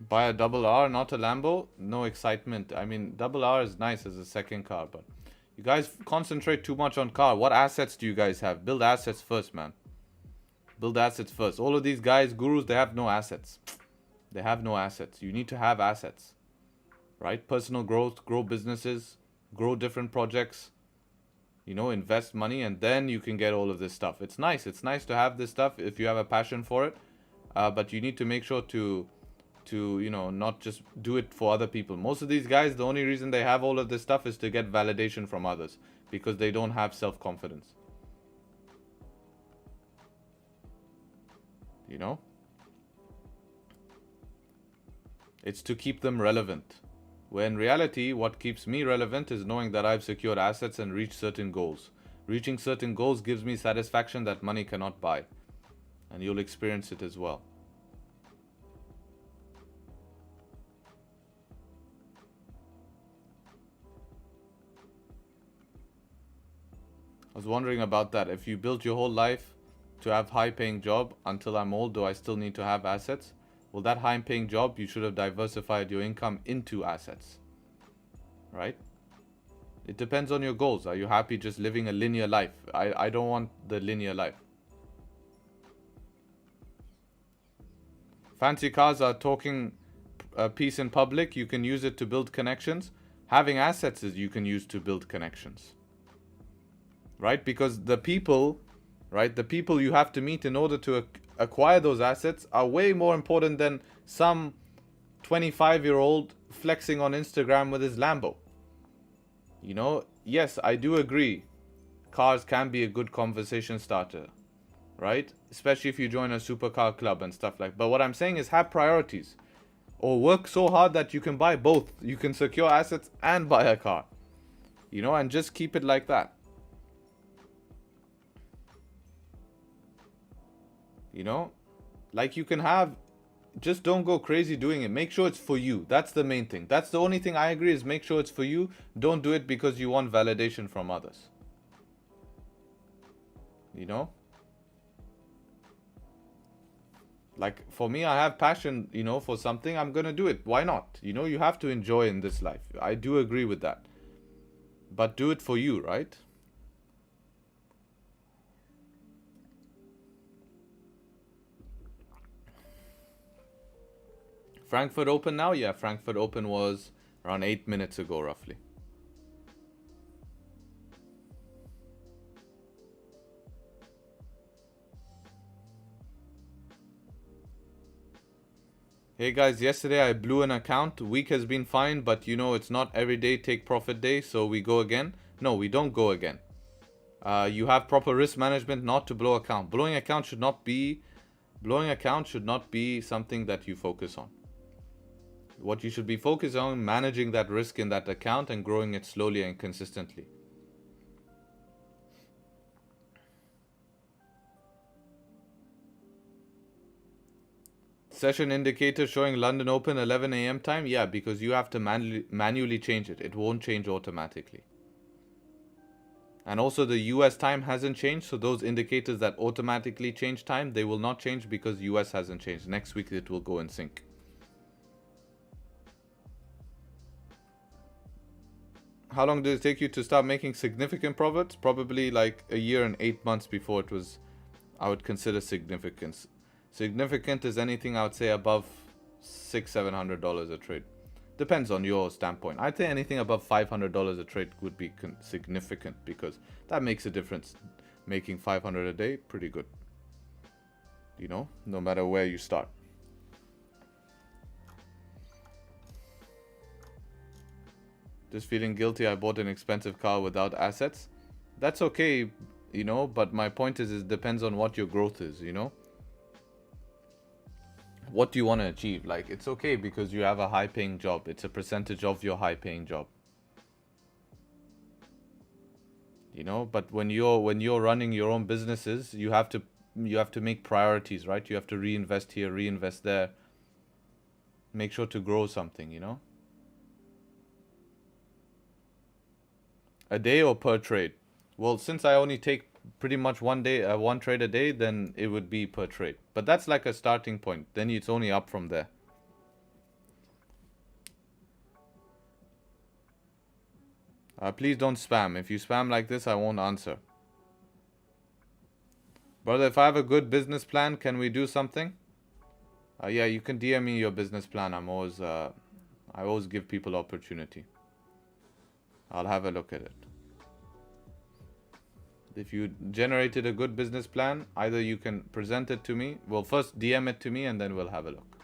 C: Buy a double R, not a Lambo. No excitement. I mean, double R is nice as a second car, but you guys concentrate too much on car. What assets do you guys have? Build assets first, man. Build assets first. All of these guys, gurus, they have no assets. They have no assets. You need to have assets, right? Personal growth, grow businesses, grow different projects, you know, invest money, and then you can get all of this stuff. It's nice. It's nice to have this stuff if you have a passion for it, but you need to make sure to you know, not just do it for other people. Most of these guys, the only reason they have all of this stuff is to get validation from others because they don't have self-confidence. You know? It's to keep them relevant. Where in reality, what keeps me relevant is knowing that I've secured assets and reached certain goals. Reaching certain goals gives me satisfaction that money cannot buy. And you'll experience it as well. I was wondering about that. If you built your whole life to have high paying job until I'm old, do I still need to have assets? Well, that high-paying job, you should have diversified your income into assets, right? It depends on your goals. Are you happy just living a linear life? I don't want the linear life. Fancy cars are talking piece in public. You can use it to build connections. Having assets is you can use to build connections, right? Because the people, right, the people you have to meet in order to acquire those assets are way more important than some 25-year-old flexing on Instagram with his Lambo. You know, yes, I do agree. Cars can be a good conversation starter, right? Especially if you join a supercar club and stuff like that. But what I'm saying is have priorities. Or work so hard that you can buy both. You can secure assets and buy a car. You know, and just keep it like that. You know, like you can have, just don't go crazy doing it. Make sure it's for you. That's the main thing. That's the only thing I agree is make sure it's for you. Don't do it because you want validation from others. You know? Like for me, I have passion, you know, for something. I'm going to do it. Why not? You know, you have to enjoy in this life. I do agree with that. But do it for you, right? Frankfurt Open now? Yeah, Frankfurt Open was around 8 minutes ago, roughly. Hey guys, yesterday I blew an account. Week has been fine, but you know, it's not every day take profit day, so we go again. No, we don't go again. You have proper risk management not to blow account. Blowing account should not be something that you focus on. What you should be focused on, managing that risk in that account and growing it slowly and consistently. Session indicator showing London Open 11 a.m. time. Yeah, because you have to manually change it. It won't change automatically. And also the US time hasn't changed. So those indicators that automatically change time, they will not change because US hasn't changed. Next week it will go in sync. How long did it take you to start making significant profits? Probably like a year and 8 months before it was, I would consider significant. Significant is anything I would say above $600-700 a trade. Depends on your standpoint. I'd say anything above $500 a trade would be significant because that makes a difference. Making $500 a day, pretty good. You know, no matter where you start. Just feeling guilty I bought an expensive car without assets. That's okay, you know, but my point is it depends on what your growth is, you know. What do you want to achieve? Like, it's okay because you have a high-paying job. It's a percentage of your high-paying job. You know, but when you're running your own businesses, you have to make priorities, right? You have to reinvest here, reinvest there. Make sure to grow something, you know. A day or per trade? Well, since I only take pretty much one trade a day, then it would be per trade. But that's like a starting point. Then it's only up from there. Please don't spam. If you spam like this, I won't answer. Brother, if I have a good business plan, can we do something? Yeah, you can DM me your business plan. I always give people opportunity. I'll have a look at it. If you generated a good business plan, either you can present it to me. Well, first DM it to me and then we'll have a look.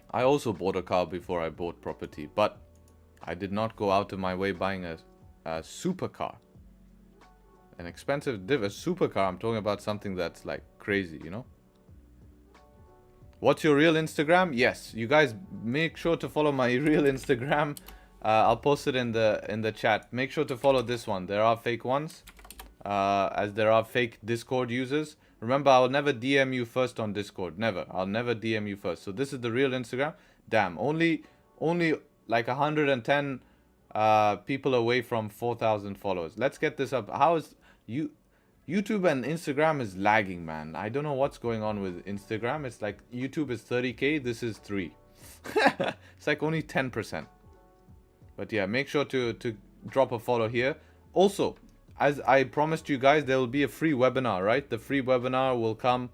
C: I also bought a car before I bought property, but I did not go out of my way buying a supercar. An expensive a supercar. I'm talking about something that's like crazy, you know. What's your real Instagram? Yes, you guys make sure to follow my real Instagram. I'll post it in the chat. Make sure to follow this one. There are fake ones, as there are fake Discord users. Remember, I'll never DM you first on Discord. Never. I'll never DM you first. So this is the real Instagram. Damn, only like 110 people away from 4,000 followers. Let's get this up. How is you? YouTube and Instagram is lagging, man. I don't know what's going on with Instagram. It's like YouTube is 30K, this is 3. It's like only 10%. But yeah, make sure to drop a follow here. Also, as I promised you guys, there will be a free webinar, right? The free webinar will come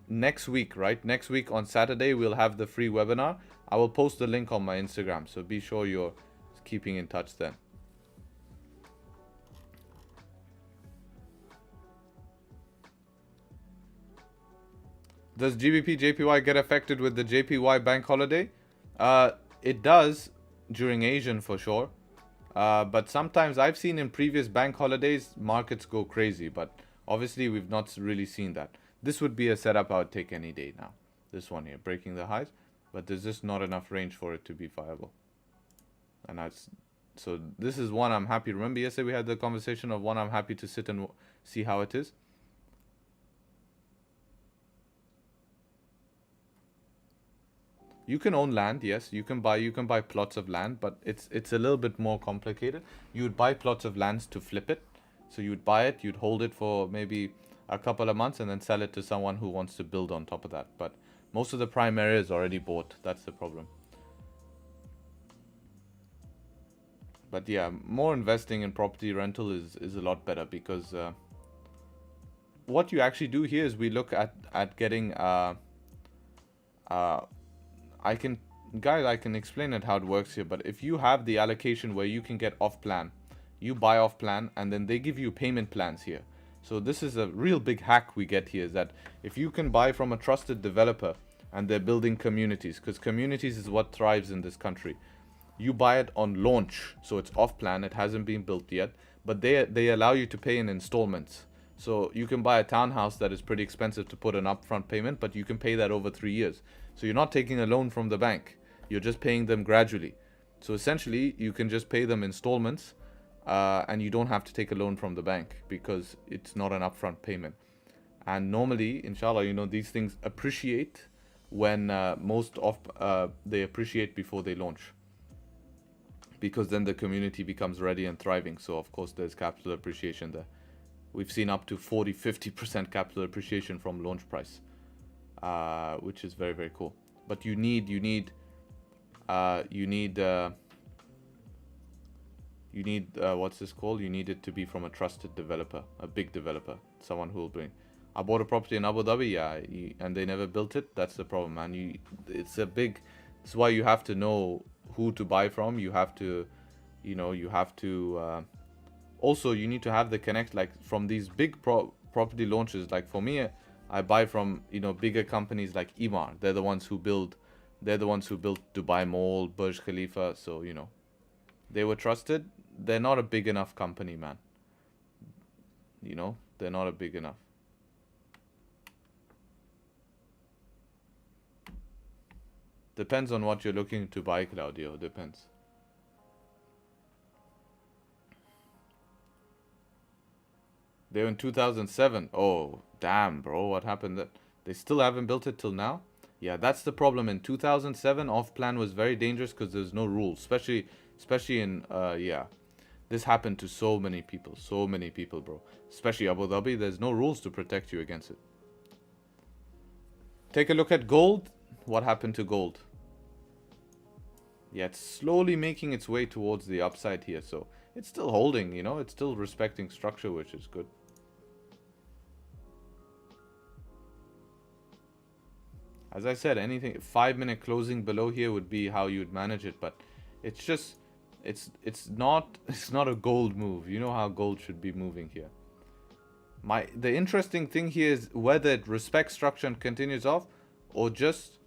C: next week, right? Next week on Saturday, we'll have the free webinar. I will post the link on my Instagram, so be sure you're keeping in touch then. Does Gbpjpy get affected with the JPY bank holiday? It does during Asian for sure. But sometimes I've seen in previous bank holidays, markets go crazy. But obviously, we've not really seen that. This would be a setup I would take any day now. This one here, breaking the highs. But there's just not enough range for it to be viable. And so this is one I'm happy. Remember yesterday we had the conversation of one I'm happy to sit and see how it is. You can own land, yes. You can buy plots of land, but it's a little bit more complicated. You would buy plots of lands to flip it. So you would buy it, you'd hold it for maybe a couple of months and then sell it to someone who wants to build on top of that. But most of the prime area is already bought. That's the problem. But yeah, more investing in property rental is a lot better because what you actually do here is we look at getting I can explain it how it works here, but if you have the allocation where you can get off plan, you buy off plan and then they give you payment plans here. So this is a real big hack we get here, is that if you can buy from a trusted developer and they're building communities, because communities is what thrives in this country. You buy it on launch, so it's off plan, it hasn't been built yet, but they allow you to pay in installments. So you can buy a townhouse that is pretty expensive to put an upfront payment, but you can pay that over 3 years. So you're not taking a loan from the bank. You're just paying them gradually. So essentially, you can just pay them installments and you don't have to take a loan from the bank because it's not an upfront payment. And normally, inshallah, you know, these things appreciate when they appreciate before they launch. Because then the community becomes ready and thriving. So of course, there's capital appreciation there. We've seen up to 40-50% capital appreciation from launch price, which is very, very cool. But you need what's this called? You need it to be from a trusted developer, a big developer, someone who will bring. I bought a property in Abu Dhabi, and they never built it. That's the problem, man. It's why you have to know who to buy from. You have to, also, you need to have the connect, like from these big property launches. Like for me, I buy from, bigger companies like Emaar. They're the ones who built Dubai Mall, Burj Khalifa. So, they were trusted. They're not a big enough company, man. They're not a big enough. Depends on what you're looking to buy, Claudio. Depends. They were in 2007. Oh, damn, bro. What happened? They still haven't built it till now? Yeah, that's the problem. In 2007, off-plan was very dangerous because there's no rules. Especially in, This happened to so many people, bro. Especially Abu Dhabi. There's no rules to protect you against it. Take a look at gold. What happened to gold? Yeah, it's slowly making its way towards the upside here. So it's still holding, it's still respecting structure, which is good. As I said, anything 5-minute closing below here would be how you'd manage it, but it's just it's not a gold move. You know how gold should be moving here. The interesting thing here is whether it respects structure and continues off, or just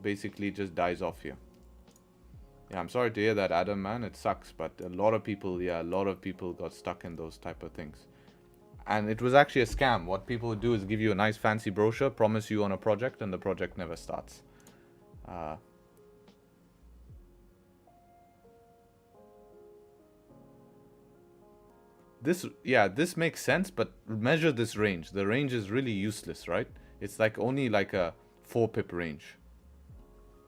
C: basically just dies off here. Yeah, I'm sorry to hear that, Adam, man. It sucks, but a lot of people got stuck in those type of things. And it was actually a scam. What people would do is give you a nice fancy brochure, promise you on a project, and the project never starts. This makes sense, but measure this range. The range is really useless, right? It's only like a 4 pip range.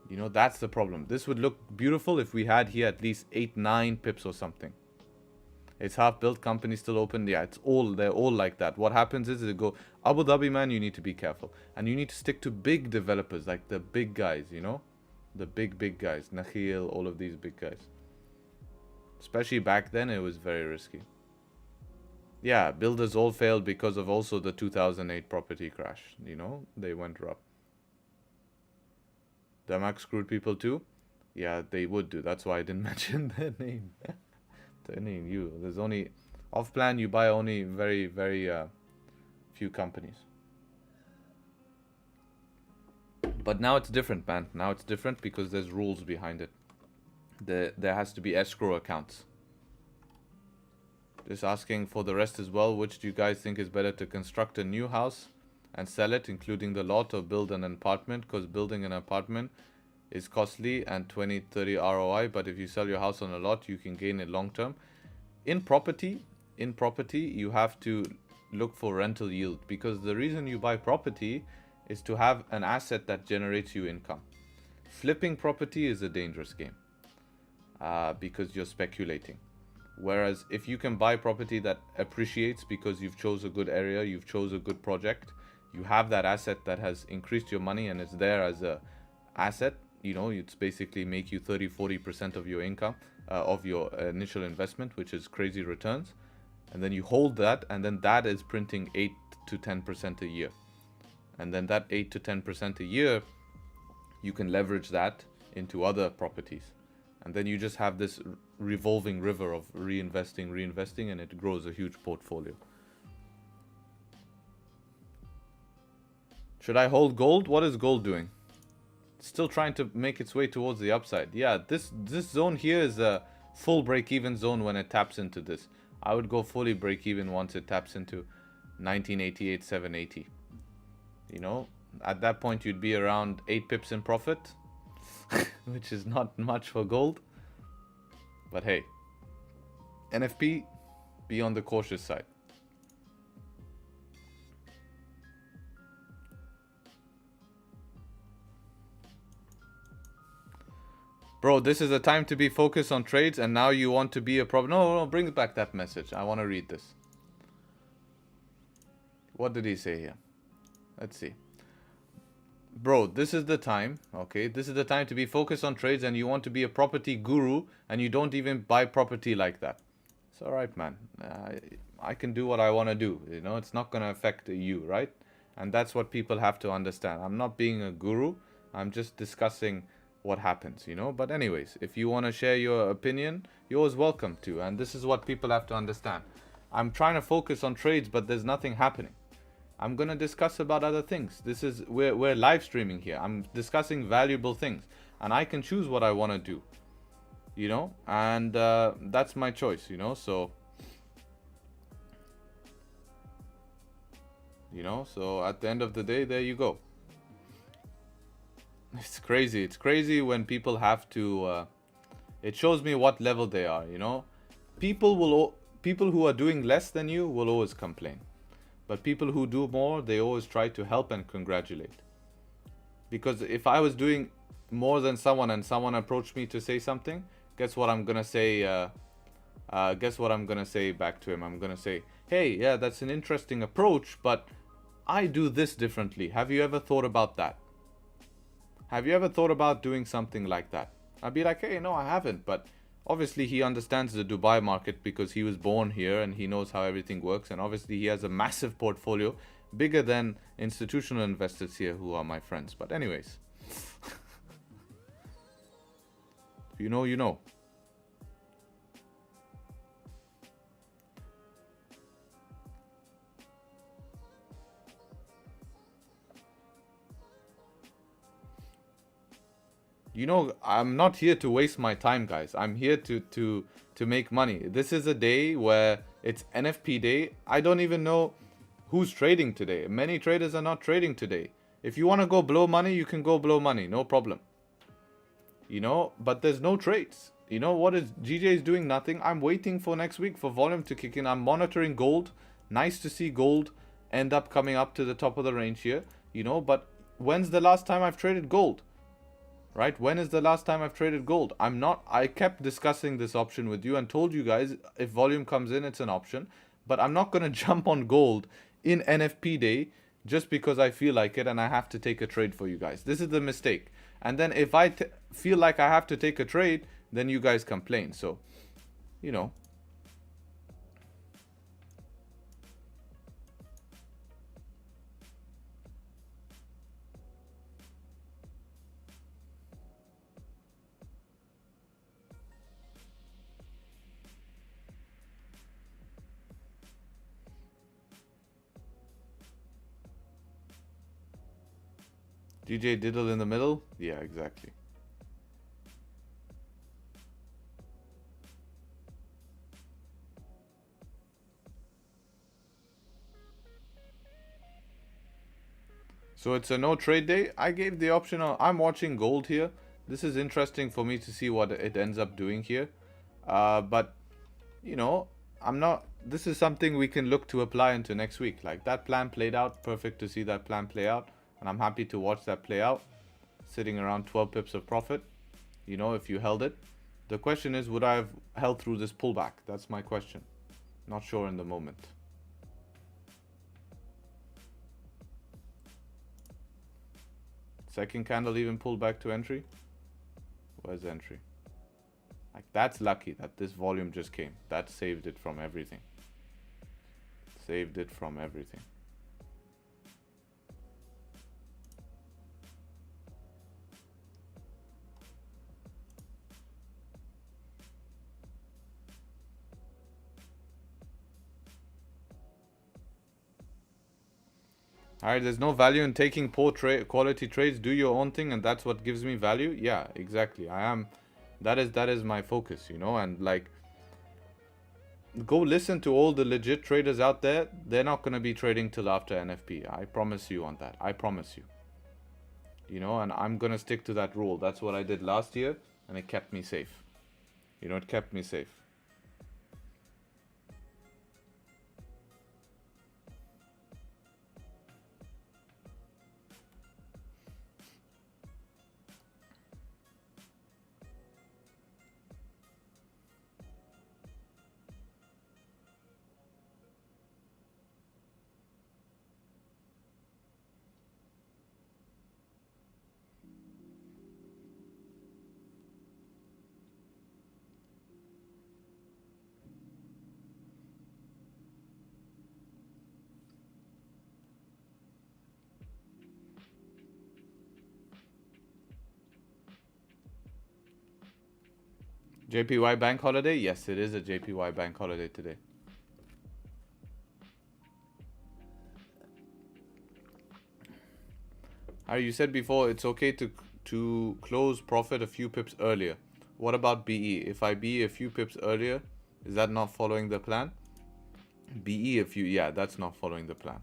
C: You know, that's the problem. This would look beautiful if we had here at least 8-9 pips or something. It's half built, company still open. Yeah, they're all like that. What happens is they go, Abu Dhabi, man, you need to be careful. And you need to stick to big developers, like the big guys, you know? The big guys. Nakhil, all of these big guys. Especially back then, it was very risky. Yeah, builders all failed because of also the 2008 property crash. You know, they went rough. Damac screwed people too? Yeah, they would do. That's why I didn't mention their name. Their name, you. There's only... Off plan, you buy only very few companies. But now it's different, man. Now it's different because there's rules behind it. There has to be escrow accounts. Just asking for the rest as well. Which do you guys think is better, to construct a new house and sell it, including the lot, or build an apartment? Because building an apartment is costly and 20-30 ROI, but if you sell your house on a lot, you can gain it long term. In property, you have to look for rental yield, because the reason you buy property is to have an asset that generates you income. Flipping property is a dangerous game because you're speculating. Whereas if you can buy property that appreciates because you've chose a good area, you've chose a good project, you have that asset that has increased your money and it's there as a asset, you know, it's basically make you 30-40% of your income, of your initial investment, which is crazy returns. And then you hold that, and then that is printing 8-10% a year. And then that 8-10% a year, you can leverage that into other properties. And then you just have this revolving river of reinvesting, and it grows a huge portfolio. Should I hold gold? What is gold doing? Still trying to make its way towards the upside. Yeah, this zone here is a full break-even zone when it taps into this. I would go fully break-even once it taps into 1988, 780. You know, at that point you'd be around 8 pips in profit, which is not much for gold. But hey, NFP, be on the cautious side. Bro, this is a time to be focused on trades, and now you want to be a problem. No, bring back that message. I want to read this. What did he say here? Let's see. Bro, this is the time, okay? This is the time to be focused on trades, and you want to be a property guru, and you don't even buy property like that. It's alright, man. I can do what I want to do. You know, it's not going to affect you, right? And that's what people have to understand. I'm not being a guru. I'm just discussing what happens, you know. But anyways, if you want to share your opinion, you're always welcome to. And this is what people have to understand. I'm trying to focus on trades, but there's nothing happening. I'm going to discuss about other things. This is, we're live streaming here. I'm discussing valuable things, and I can choose what I want to do, you know, and that's my choice, you know. So, you know, so at the end of the day, there you go. It's crazy. It's crazy when people have to, it shows me what level they are, you know. People who are doing less than you will always complain. But people who do more, they always try to help and congratulate. Because if I was doing more than someone and someone approached me to say something, guess what I'm going to say? Guess what I'm going to say back to him? I'm going to say, hey, yeah, that's an interesting approach, but I do this differently. Have you ever thought about that? Have you ever thought about doing something like that? I'd be like, hey, no, I haven't. But obviously he understands the Dubai market because he was born here and he knows how everything works. And obviously he has a massive portfolio, bigger than institutional investors here who are my friends. But anyways, you know, you know. You know, I'm not here to waste my time, guys. I'm here to make money. This is a day where it's NFP day. I don't even know who's trading today. Many traders are not trading today. If you want to go blow money, you can go blow money. No problem. You know, but there's no trades. You know, what is GJ is doing? Nothing. I'm waiting for next week for volume to kick in. I'm monitoring gold. Nice to see gold end up coming up to the top of the range here. You know, but when's the last time I've traded gold? right? When is the last time I've traded gold? I kept discussing this option with you and told you guys if volume comes in, it's an option. But I'm not going to jump on gold in NFP day just because I feel like it and I have to take a trade for you guys. This is the mistake. And then if I feel like I have to take a trade, then you guys complain. So, you know. DJ Diddle in the middle? Yeah, exactly. So it's a no trade day. I gave the option of, I'm watching gold here. This is interesting for me to see what it ends up doing here. But, you know, this is something we can look to apply into next week. Like that plan played out, perfect to see that plan play out. And I'm happy to watch that play out. Sitting around 12 pips of profit, you know, if you held it. The question is, would I have held through this pullback? That's my question. Not sure in the moment. Second candle even pulled back to entry. Where's entry? Like that's lucky that this volume just came. That saved it from everything. Saved it from everything. Alright, there's no value in taking poor quality trades. Do your own thing and that's what gives me value. Yeah, exactly. That is my focus, you know, and like go listen to all the legit traders out there. They're not going to be trading till after NFP. I promise you on that. I promise you. You know, and I'm going to stick to that rule. That's what I did last year and it kept me safe. You know, it kept me safe. JPY bank holiday? Yes, it is a JPY bank holiday today. You said before it's okay to close profit a few pips earlier. What about BE? If I BE a few pips earlier, is that not following the plan? BE yeah, that's not following the plan.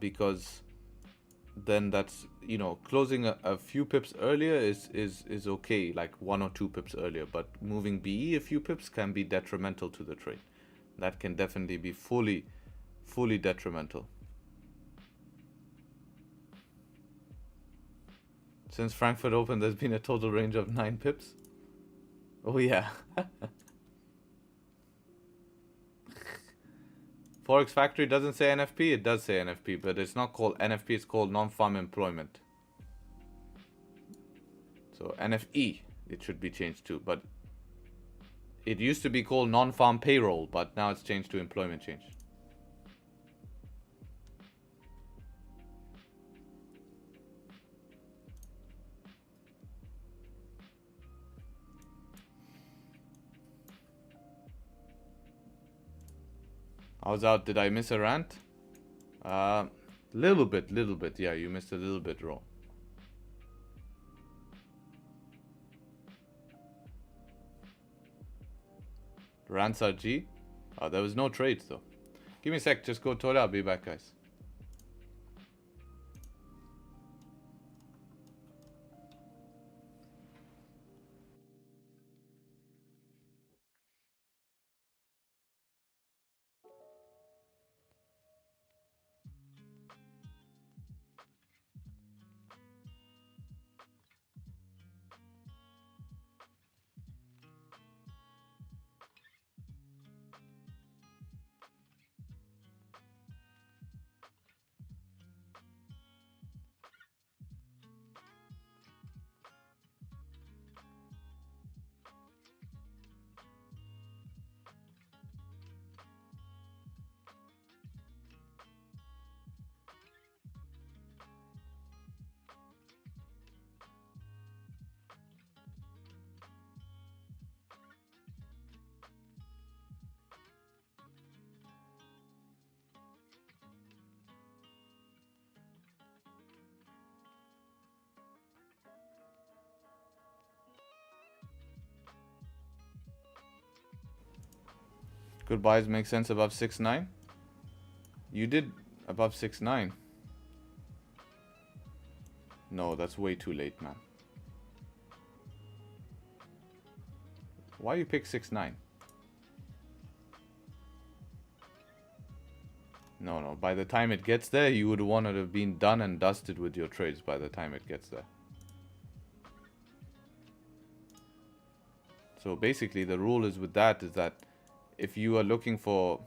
C: Because then that's, you know, closing a few pips earlier is okay, like 1 or 2 pips earlier, but moving BE a few pips can be detrimental to the trade. That can definitely be fully detrimental. Since Frankfurt Open, there's been a total range of 9 pips. Oh yeah. Forex Factory doesn't say NFP. It does say NFP, but it's not called NFP. It's called non-farm employment. So NFE, it should be changed to. But it used to be called non-farm payroll, but now it's changed to employment change. I was out. Did I miss a rant? Little bit. Yeah, you missed a little bit, Ro. Rants are G. Oh, there was no trades though. Give me a sec. Just go toilet. I'll be back, guys. Good buys make sense above 6.9. You did above 6.9. No, that's way too late, man. Why you pick 6.9? No. By the time it gets there, you would want to have been done and dusted with your trades by the time it gets there. So basically, the rule is with that is that if you are looking for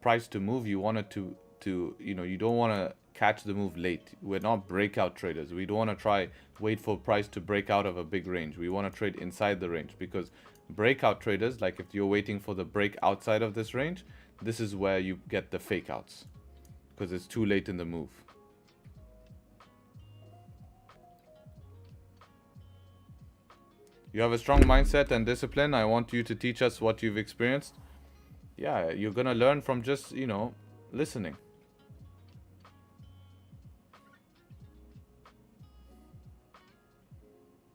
C: price to move, you want it to you know, you don't want to catch the move late. We're not breakout traders. We don't want to wait for price to break out of a big range. We want to trade inside the range, because breakout traders, like if you're waiting for the break outside of this range, this is where you get the fake outs, because it's too late in the move. You have a strong mindset and discipline. I want you to teach us what you've experienced. Yeah, you're gonna learn from just, you know, listening.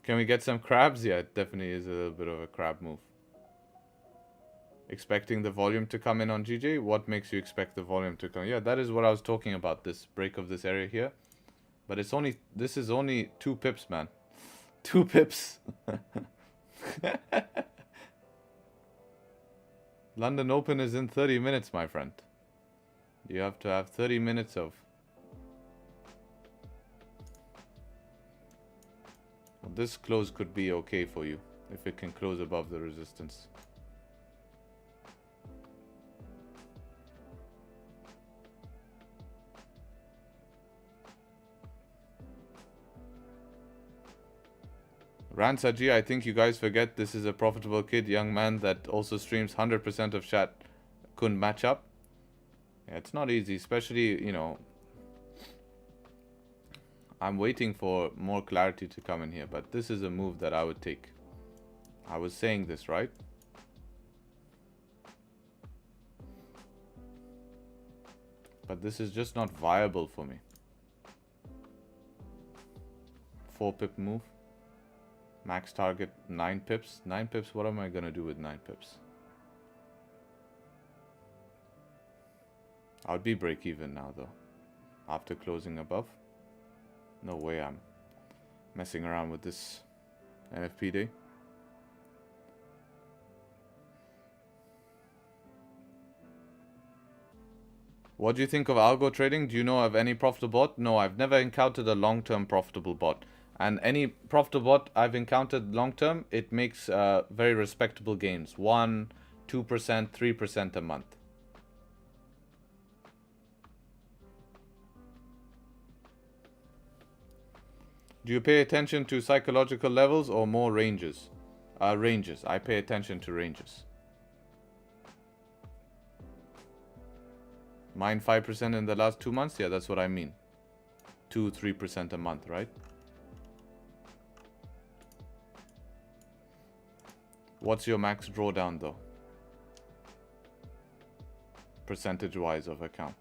C: Can we get some crabs? Yeah, it definitely is a little bit of a crab move. Expecting the volume to come in on GJ? What makes you expect the volume to come? Yeah, that is what I was talking about, this break of this area here. But it's only, this is only 2 pips, man. 2 pips. London Open is in 30 minutes, my friend. You have to have 30 minutes of... Well, this close could be okay for you, if it can close above the resistance. Ransaji, I think you guys forget this is a profitable kid, young man that also streams 100% of chat. Couldn't match up. Yeah, it's not easy, especially, you know, I'm waiting for more clarity to come in here, but this is a move that I would take. I was saying this, right? But this is just not viable for me. 4 pip move. Max target 9 pips. 9 pips, what am I gonna do with 9 pips? I would be break even now though. After closing above. No way I'm messing around with this NFP day. What do you think of algo trading? Do you know of any profitable bot? No, I've never encountered a long-term profitable bot. And any profitable bot I've encountered long-term, it makes very respectable gains. 1%, 2%, 3% a month. Do you pay attention to psychological levels or more ranges? Ranges. I pay attention to ranges. Mine 5% in the last 2 months? Yeah, that's what I mean. 2-3% a month, right? What's your max drawdown though? Percentage-wise of account.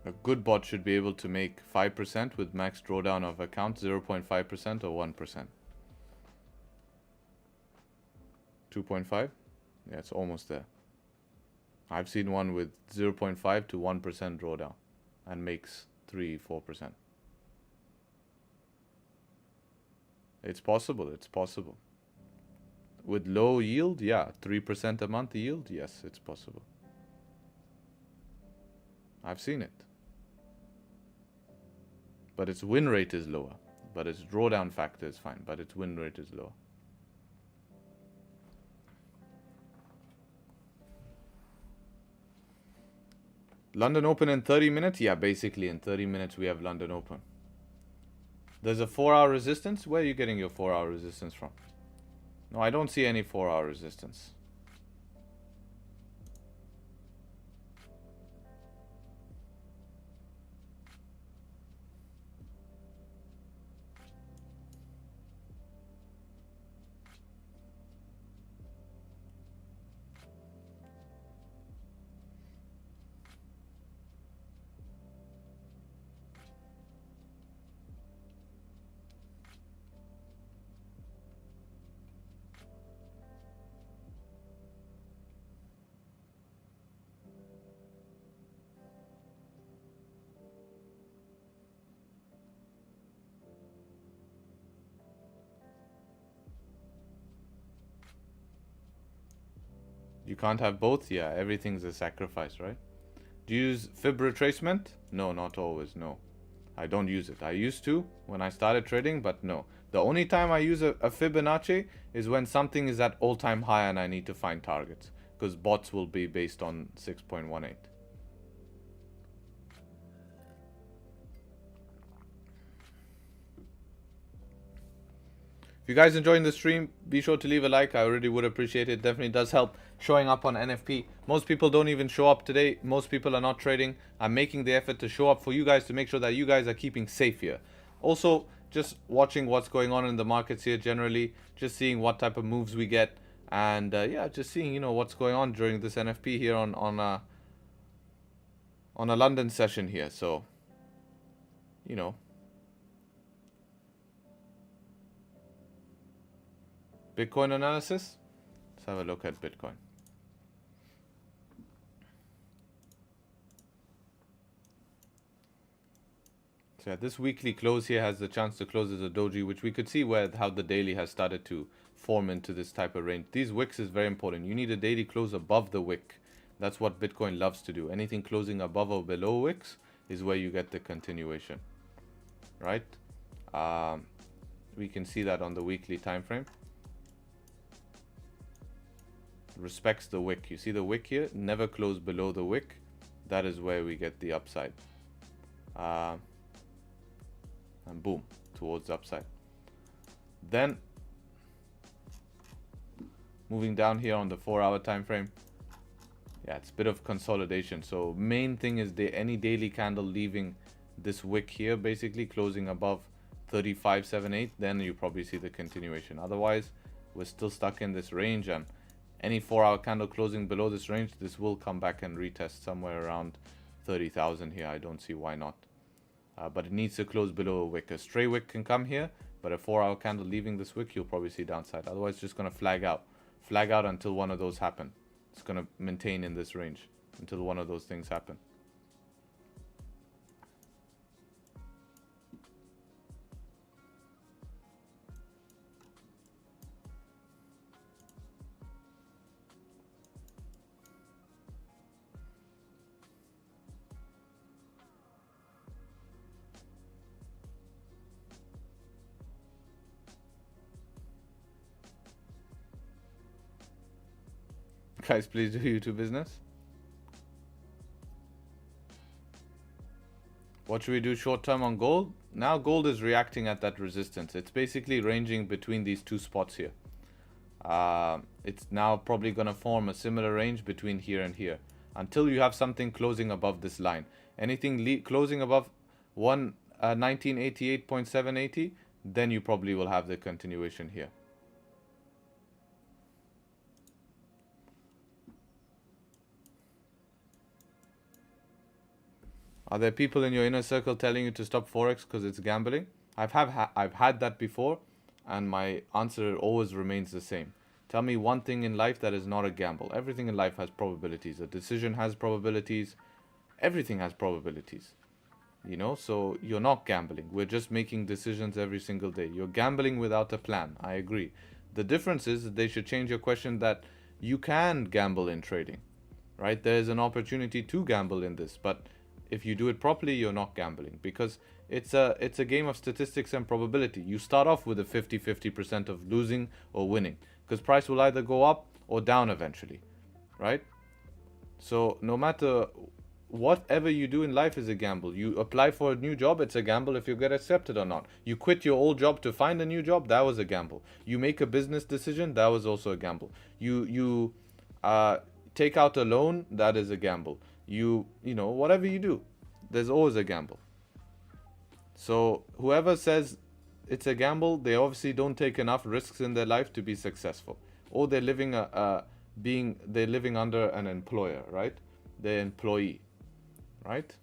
C: A good bot should be able to make 5% with max drawdown of account, 0.5% or 1%. 2.5? Yeah, it's almost there. I've seen one with 0.5 to 1% drawdown and makes 3-4%. It's possible, it's possible. With low yield, yeah, 3% a month yield, yes, it's possible. I've seen it. But its win rate is lower. But its drawdown factor is fine, but its win rate is lower. London Open in 30 minutes? Yeah, basically in 30 minutes we have London Open. There's a 4-hour resistance? Where are you getting your 4-hour resistance from? No, I don't see any 4-hour resistance. You can't have both? Yeah, everything's a sacrifice, right? Do you use fib retracement? No, not always, no. I don't use it. I used to when I started trading, but no. The only time I use a Fibonacci is when something is at all-time high and I need to find targets, because bots will be based on 6.18. If you guys enjoying the stream, be sure to leave a like. I really would appreciate it. Definitely does help showing up on NFP. Most people don't even show up today. Most people are not trading. I'm making the effort to show up for you guys to make sure that you guys are keeping safe here. Also, just watching what's going on in the markets here generally, just seeing what type of moves we get, and yeah, just seeing, you know, what's going on during this NFP here on a London session here. So, you know, Bitcoin analysis. Let's have a look at Bitcoin. So yeah, this weekly close here has the chance to close as a doji, which we could see how the daily has started to form into this type of range. These wicks is very important. You need a daily close above the wick. That's what Bitcoin loves to do. Anything closing above or below wicks is where you get the continuation, right? We can see that on the weekly time frame. Respects the wick. You see the wick here, never close below the wick. That is where we get the upside, and boom, towards the upside. Then moving down here on the 4-hour time frame, yeah, it's a bit of consolidation. So main thing is any daily candle leaving this wick here, basically closing above 35.78, then you probably see the continuation. Otherwise, we're still stuck in this range, and any 4-hour candle closing below this range, this will come back and retest somewhere around 30,000 here. I don't see why not. But it needs to close below a wick. A stray wick can come here, but a 4-hour candle leaving this wick, you'll probably see downside. Otherwise, it's just going to flag out until one of those happen. It's going to maintain in this range until one of those things happen. Guys, please do YouTube business. What should we do short term on gold? Now gold is reacting at that resistance. It's basically ranging between these two spots here. It's now probably going to form a similar range between here and here until you have something closing above this line. Anything closing above 1988.780, then you probably will have the continuation here. Are there people in your inner circle telling you to stop Forex because it's gambling? I've had that before, and my answer always remains the same. Tell me one thing in life that is not a gamble. Everything in life has probabilities. A decision has probabilities. Everything has probabilities. You know, so you're not gambling. We're just making decisions every single day. You're gambling without a plan. I agree. The difference is that they should change your question that you can gamble in trading, right? There's an opportunity to gamble in this, but if you do it properly, you're not gambling, because it's a game of statistics and probability. You start off with a 50% of losing or winning, because price will either go up or down eventually, right? So no matter whatever you do in life is a gamble. You apply for a new job, it's a gamble if you get accepted or not. You quit your old job to find a new job, that was a gamble. You make a business decision, that was also a gamble. You take out a loan, that is a gamble. You know, whatever you do, there's always a gamble. So whoever says it's a gamble, they obviously don't take enough risks in their life to be successful, or they're living they're living under an employer, right? They're employee, right?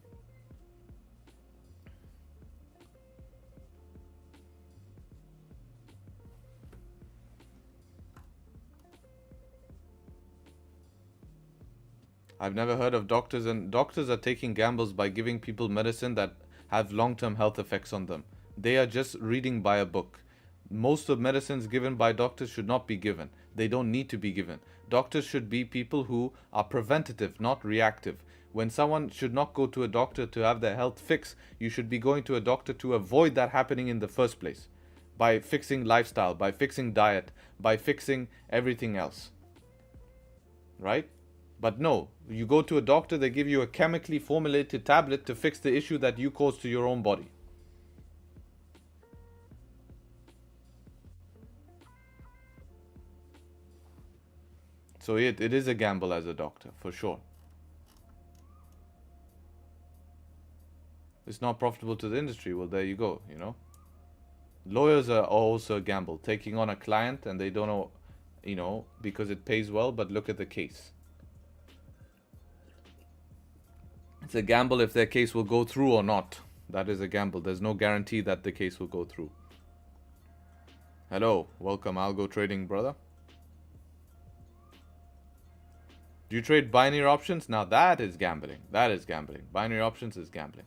C: I've never heard of doctors, and doctors are taking gambles by giving people medicine that have long-term health effects on them. They are just reading by a book. Most of medicines given by doctors should not be given. They don't need to be given. Doctors should be people who are preventative, not reactive. When someone should not go to a doctor to have their health fixed, you should be going to a doctor to avoid that happening in the first place. By fixing lifestyle, by fixing diet, by fixing everything else. Right? But no, you go to a doctor, they give you a chemically formulated tablet to fix the issue that you caused to your own body. So it is a gamble as a doctor, for sure. It's not profitable to the industry. Well, there you go, you know. Lawyers are also a gamble, taking on a client and they don't know, you know, because it pays well, but look at the case. It's a gamble if their case will go through or not. That is a gamble. There's no guarantee that the case will go through. Hello, welcome, Algo Trading, brother. Do you trade binary options? Now that is gambling. That is gambling. Binary options is gambling.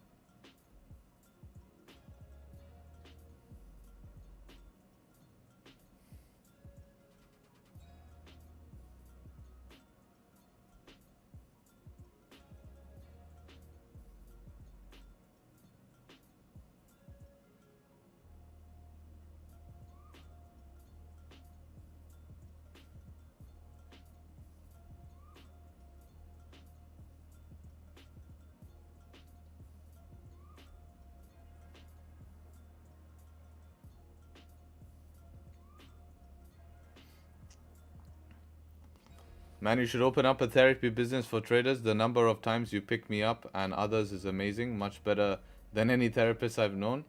C: Man, you should open up a therapy business for traders. The number of times you pick me up and others is amazing. Much better than any therapist I've known.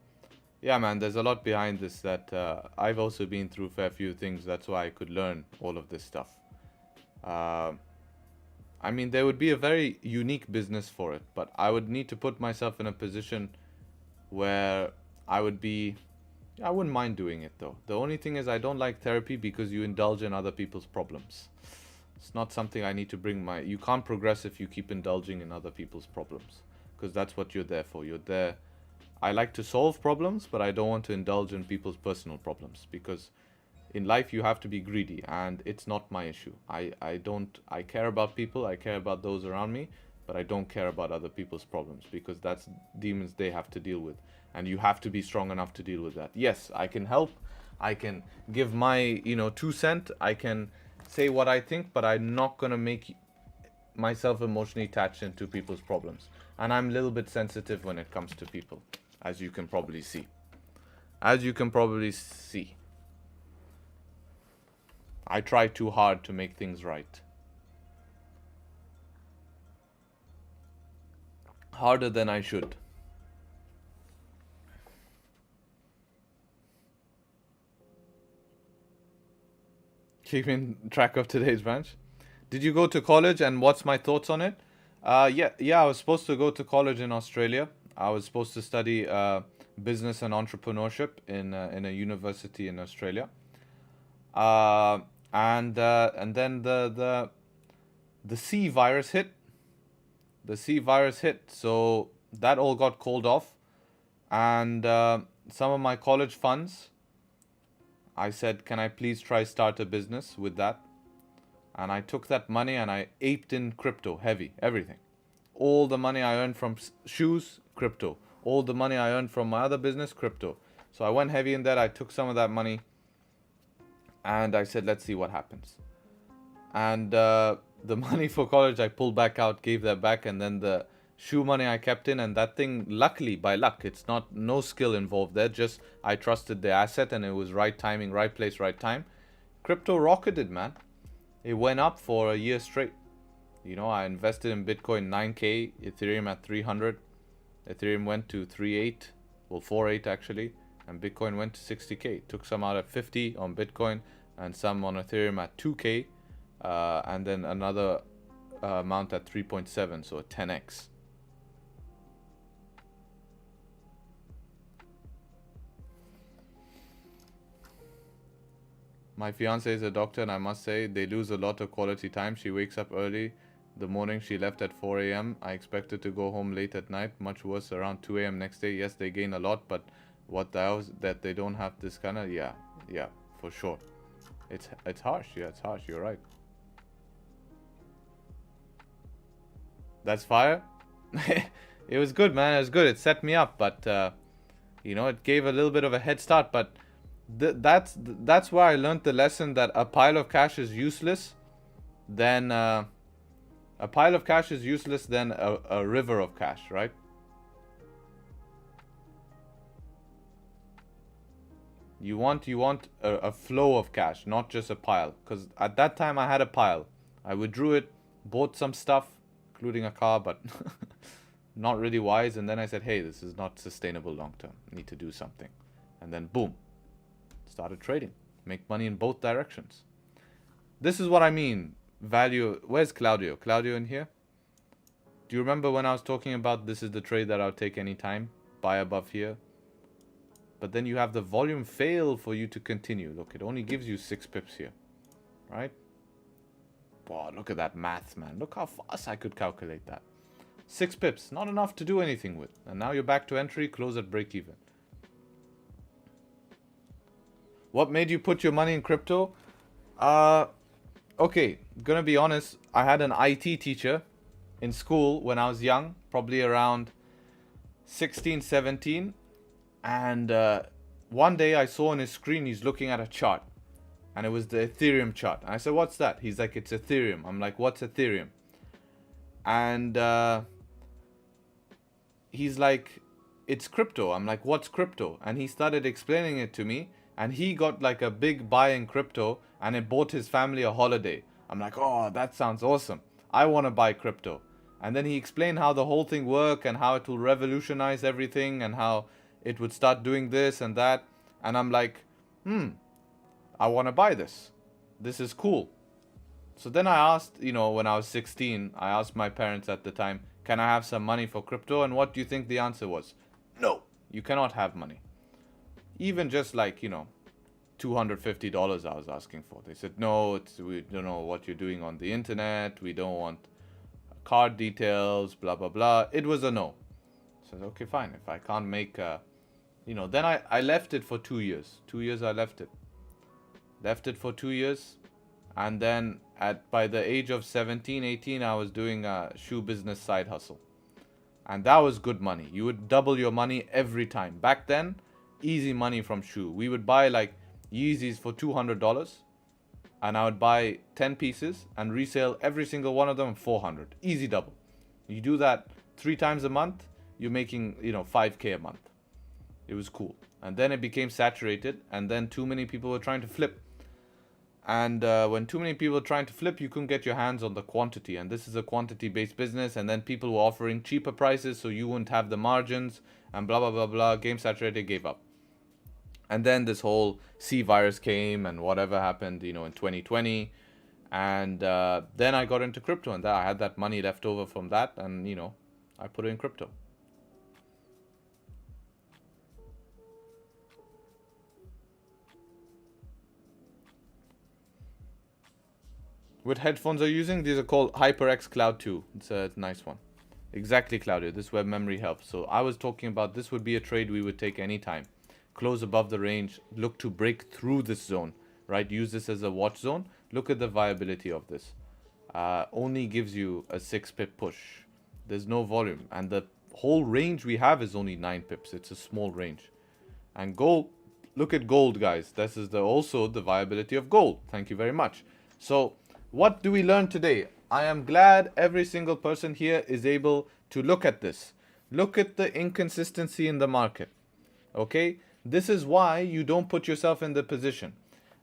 C: Yeah, man, there's a lot behind this that I've also been through a fair few things. That's why I could learn all of this stuff. I mean, there would be a very unique business for it, but I would need to put myself in a position where I wouldn't mind doing it though. The only thing is I don't like therapy because you indulge in other people's problems. It's not something I need to bring you can't progress if you keep indulging in other people's problems, because that's what you're there for. You're there. I like to solve problems, but I don't want to indulge in people's personal problems, because in life you have to be greedy, and it's not my issue. I care about people, I care about those around me, but I don't care about other people's problems, because that's demons they have to deal with, and you have to be strong enough to deal with that. Yes, I can help, I can give my 2 cents, I can say what I think, but I'm not gonna make myself emotionally attached into people's problems. And I'm a little bit sensitive when it comes to people, as you can probably see. I try too hard to make things right. Harder than I should. Keeping track of today's branch. Did you go to college, and what's my thoughts on it? Yeah, I was supposed to go to college in Australia. I was supposed to study business and entrepreneurship in a university in Australia. And then the C virus hit. So that all got called off, and some of my college funds, I said, can I please try start a business with that? And I took that money and I aped in crypto, heavy, everything. All the money I earned from shoes, crypto. All the money I earned from my other business, crypto. So I went heavy in that. I took some of that money and I said, let's see what happens. And the money for college I pulled back out, gave that back, and then the shoe money I kept in, and that thing, luckily, by luck, it's no skill involved there, just I trusted the asset and it was right timing, right place, right time. Crypto rocketed, man. It went up for a year straight. I invested in Bitcoin 9K, Ethereum at 300. Ethereum went to 3.8, well 4.8 actually, and Bitcoin went to 60K. Took some out at 50 on Bitcoin and some on Ethereum at 2K, and then another amount at 3.7, so a 10x. My fiance is a doctor, and I must say they lose a lot of quality time. She wakes up early the morning. She left at 4 a.m. I expected to go home late at night. Much worse, around 2 a.m. next day. Yes, they gain a lot, but what the hours that they don't have this kind of, yeah, Yeah, for sure. It's harsh. Yeah, it's harsh. You're right. That's fire. It was good, man. It was good. It set me up, but it gave a little bit of a head start. But that's where I learned the lesson that a pile of cash is useless. Then a pile of cash is useless than a river of cash, right? You want a flow of cash, not just a pile. Because at that time I had a pile. I withdrew it, bought some stuff, including a car, but not really wise. And then I said, hey, this is not sustainable long term. I need to do something. And then boom, started trading. Make money in both directions. This is what I mean. Value. Where's Claudio? Claudio in here? Do you remember when I was talking about this is the trade that I'll take anytime? Buy above here. But then you have the volume fail for you to continue. Look, it only gives you 6 pips here. Right? Wow, look at that math, man. Look how fast I could calculate that. 6 pips. Not enough to do anything with. And now you're back to entry. Close at break even. What made you put your money in crypto? Okay, gonna be honest. I had an IT teacher in school when I was young. Probably around 16, 17. And one day I saw on his screen he's looking at a chart. And it was the Ethereum chart. And I said, what's that? He's like, it's Ethereum. I'm like, what's Ethereum? And he's like, it's crypto. I'm like, what's crypto? And he started explaining it to me. And he got like a big buy in crypto. And it bought his family a holiday. I'm like, oh, that sounds awesome. I want to buy crypto. And then he explained how the whole thing works. And how it will revolutionize everything. And how it would start doing this and that. And I'm like, I want to buy this. This is cool. So then I asked, when I was 16, I asked my parents at the time, can I have some money for crypto? And what do you think the answer was? No, you cannot have money. Even just like, $250 I was asking for. They said, no, we don't know what you're doing on the internet. We don't want card details, blah, blah, blah. It was a no. So I said, okay, fine. If I can't make, then I left it for 2 years. 2 years I left it. Left it for 2 years. And then by the age of 17, 18, I was doing a shoe business side hustle. And that was good money. You would double your money every time. Back then, easy money from shoe. We would buy like Yeezys for $200. And I would buy 10 pieces and resell every single one of them for $400. Easy double. You do that 3 times a month, you're making, $5K a month. It was cool. And then it became saturated. And then too many people were trying to flip. And when too many people were trying to flip, you couldn't get your hands on the quantity. And this is a quantity-based business. And then people were offering cheaper prices so you wouldn't have the margins. And blah, blah, blah, blah. Game saturated, gave up. And then this whole C virus came and whatever happened, in 2020. And then I got into crypto. And I had that money left over from that. And, I put it in crypto. What headphones are you using? These are called HyperX Cloud 2. It's a nice one. Exactly, Claudio. This web memory helps. So I was talking about this would be a trade we would take anytime. Close above the range. Look to break through this zone. Right? Use this as a watch zone. Look at the viability of this. Only gives you a 6 pip push. There's no volume. And the whole range we have is only 9 pips. It's a small range. And gold. Look at gold, guys. This is also the viability of gold. Thank you very much. So what do we learn today? I am glad every single person here is able to look at this. Look at the inconsistency in the market. Okay? This is why you don't put yourself in the position.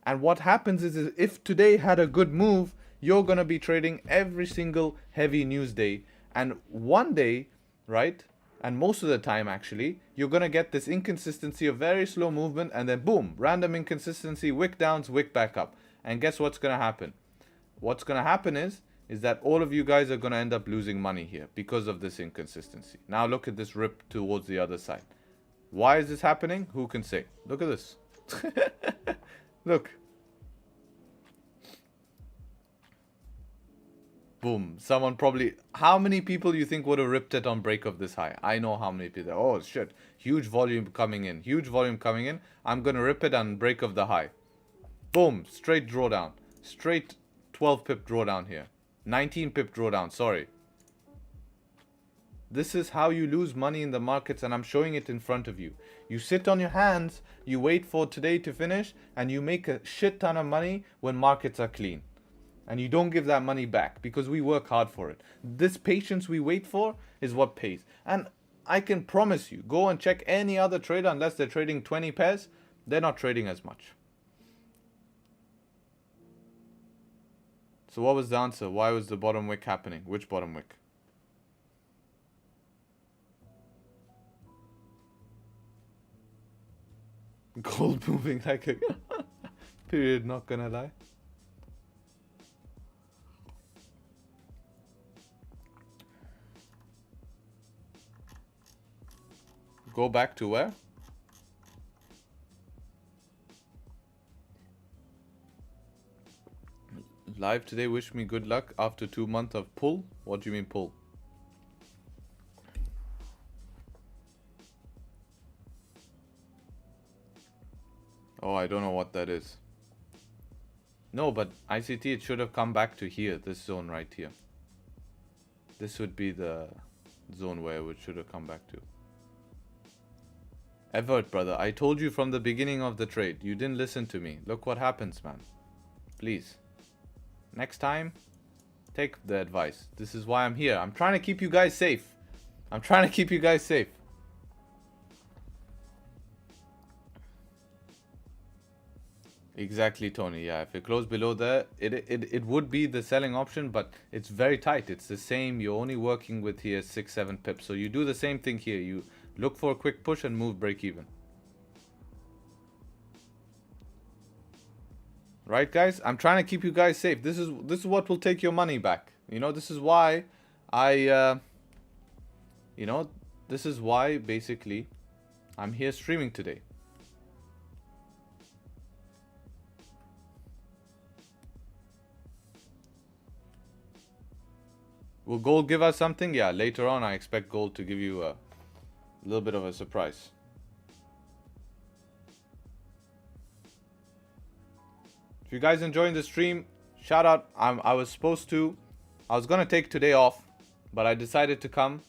C: And what happens is if today had a good move, you're going to be trading every single heavy news day. And one day, right? And most of the time actually, you're going to get this inconsistency of very slow movement and then boom, random inconsistency, wick downs, wick back up. And guess what's going to happen? What's going to happen is that all of you guys are going to end up losing money here because of this inconsistency. Now look at this rip towards the other side. Why is this happening? Who can say? Look at this. Look. Boom. Someone probably... How many people you think would have ripped it on break of this high? I know how many people. Oh, shit. Huge volume coming in. Huge volume coming in. I'm going to rip it on break of the high. Boom. Straight drawdown. Straight 12 pip drawdown here. 19 pip drawdown. Sorry. This is how you lose money in the markets, and I'm showing it in front of you. You sit on your hands. You wait for today to finish, and you make a shit ton of money when markets are clean. And you don't give that money back because we work hard for it. This patience we wait for is what pays. And I can promise you, go and check any other trader, unless they're trading 20 pairs, they're not trading as much. So what was the answer? Why was the bottom wick happening? Which bottom wick? Gold moving like a... Period, not gonna lie. Go back to where? Live today, wish me good luck after 2 months of pull. What do you mean pull? Oh, I don't know what that is. No, but ICT, it should have come back to here, this zone right here. This would be the zone where it should have come back to. Evert, brother, I told you from the beginning of the trade. You didn't listen to me. Look what happens, man. Please. Next time, take the advice. This is why I'm here. I'm trying to keep you guys safe. I'm trying to keep you guys safe. Exactly, Tony. Yeah, if it closed below there, it would be the selling option, but it's very tight. It's the same. You're only working with here 6-7 pips. So you do the same thing here. You look for a quick push and move break even. Right, guys? I'm trying to keep you guys safe. This is what will take your money back. You know, this is why this is why basically I'm here streaming today. Will gold give us something? Yeah, later on I expect gold to give you a little bit of a surprise. If you guys enjoying the stream, shout out. I was gonna take today off, but I decided to come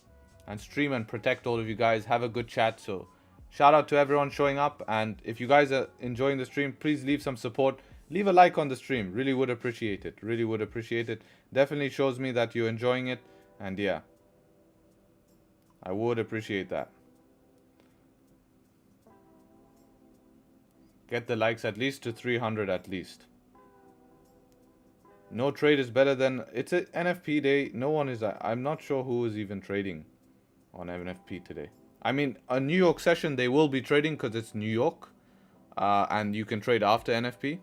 C: and stream and protect all of you guys, have a good chat. So shout out to everyone showing up, and if you guys are enjoying the stream, please leave some support. Leave a like on the stream. Really would appreciate it. Really would appreciate it. Definitely shows me that you're enjoying it. And yeah, I would appreciate that. Get the likes at least to 300 at least. No trade is better than... It's an NFP day. No one is... I'm not sure who is even trading on NFP today. I mean, a New York session, they will be trading because it's New York. And you can trade after NFP.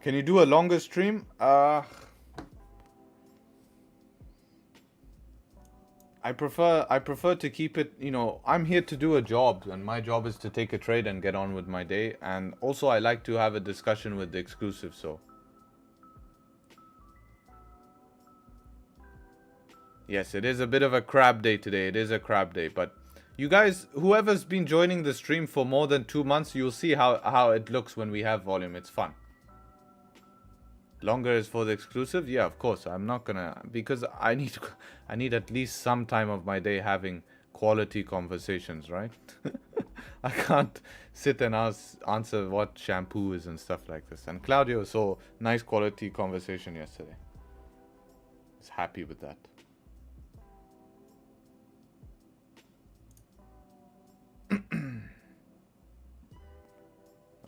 C: Can you do a longer stream? I prefer to keep it, you know, I'm here to do a job, and my job is to take a trade and get on with my day. And also I like to have a discussion with the exclusive, so. Yes, it is a bit of a crab day today. It is a crab day, but you guys, whoever's been joining the stream for more than 2 months, you'll see how it looks when we have volume. It's fun. Longer is for the exclusive? Yeah, of course. I'm not gonna, because I need at least some time of my day having quality conversations, right? I can't sit and answer what shampoo is and stuff like this. And Claudio saw nice quality conversation yesterday. I was happy with that.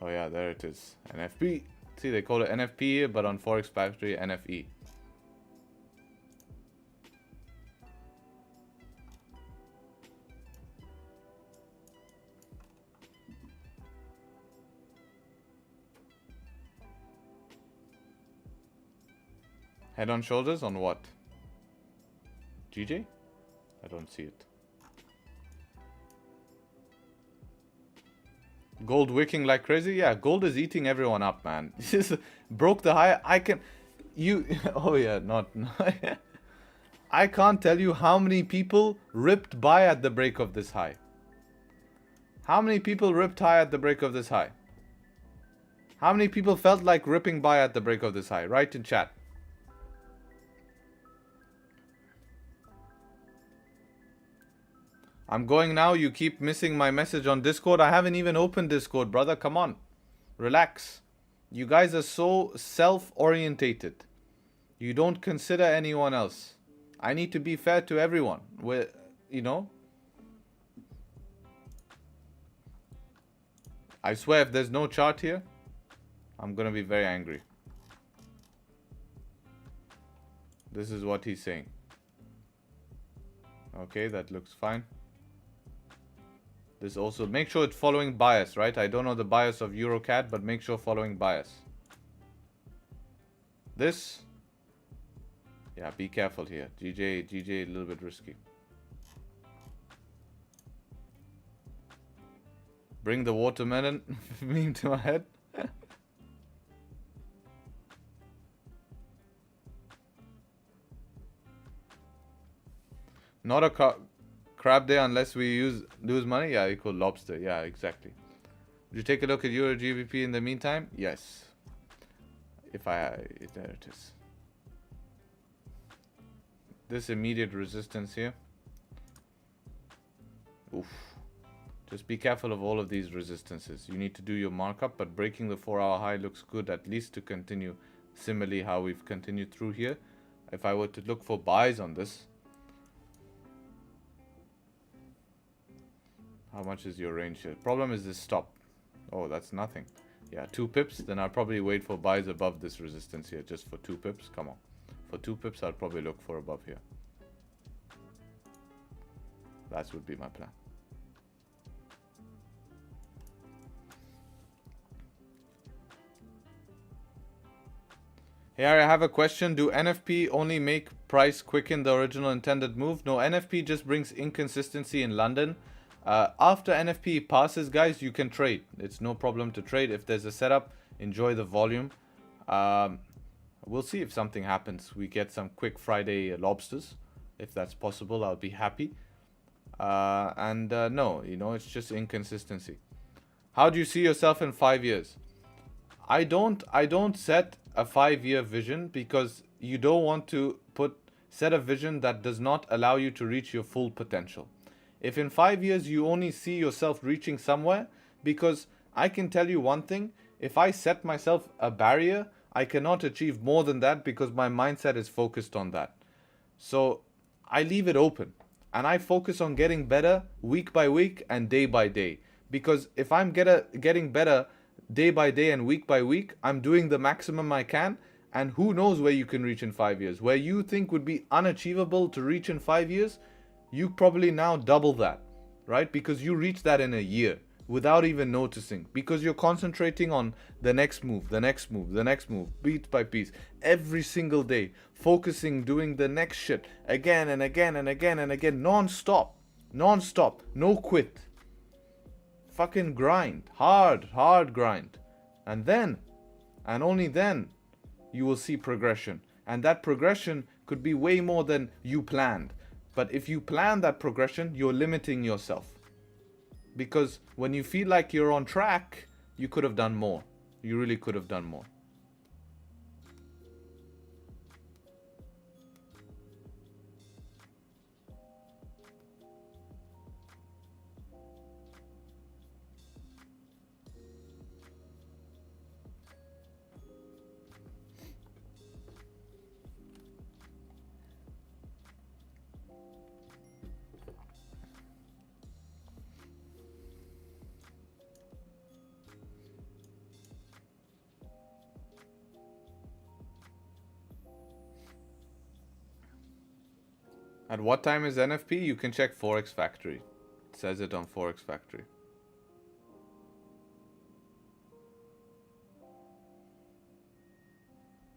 C: Oh yeah, there it is. NFP. See, they call it NFP here, but on Forex Factory, NFE. Head on shoulders on what? GJ? I don't see it. Gold wicking like crazy? Yeah, gold is eating everyone up, man. Just broke the high. I can... You... Oh yeah, not... I can't tell you how many people ripped buy at the break of this high. How many people ripped high at the break of this high? How many people felt like ripping buy at the break of this high? Write in chat. I'm going now. You keep missing my message on Discord. I haven't even opened Discord, brother. Come on. Relax. You guys are so self-orientated. You don't consider anyone else. I need to be fair to everyone. You know? I swear if there's no chart here, I'm going to be very angry. This is what he's saying. Okay, that looks fine. This also, make sure it's following bias, right? I don't know the bias of EuroCAD, but make sure following bias. This, yeah, be careful here. GJ, a little bit risky. Bring the watermelon meme to my head. Not a crab day unless we lose money. Yeah, equal lobster. Yeah, exactly. Would you take a look at Euro GBP in the meantime? Yes. There it is. This immediate resistance here. Oof. Just be careful of all of these resistances. You need to do your markup, but breaking the 4-hour high looks good, at least to continue similarly how we've continued through here. If I were to look for buys on this, how much is your range here? Problem is this stop. Oh, that's nothing. Yeah, 2 pips. Then I'll probably wait for buys above this resistance here, just for 2 pips. Come on. For 2 pips, I'll probably look for above here. That would be my plan. Here I have a question. Do NFP only make price quicken the original intended move? No, NFP just brings inconsistency in London. After NFP passes, guys, you can trade. It's no problem to trade. If there's a setup, enjoy the volume. We'll see if something happens. We get some quick Friday lobsters. If that's possible, I'll be happy. No, you know, it's just inconsistency. How do you see yourself in 5 years? I don't set a 5-year vision because you don't want to set a vision that does not allow you to reach your full potential. If in 5 years you only see yourself reaching somewhere, because I can tell you one thing, if I set myself a barrier, I cannot achieve more than that because my mindset is focused on that. So I leave it open and I focus on getting better week by week and day by day. Because if I'm getting better day by day and week by week, I'm doing the maximum I can. And who knows where you can reach in 5 years. Where you think would be unachievable to reach in 5 years, you probably now double that, right? Because you reach that in a year without even noticing. Because you're concentrating on the next move, the next move, the next move, beat by piece, every single day, focusing, doing the next shit again and again and again and again, non-stop, no quit. Fucking grind, hard grind. And then, and only then, you will see progression. And that progression could be way more than you planned. But if you plan that progression, you're limiting yourself. Because when you feel like you're on track, you could have done more. You really could have done more. At what time is NFP? You can check Forex Factory. It says it on Forex Factory.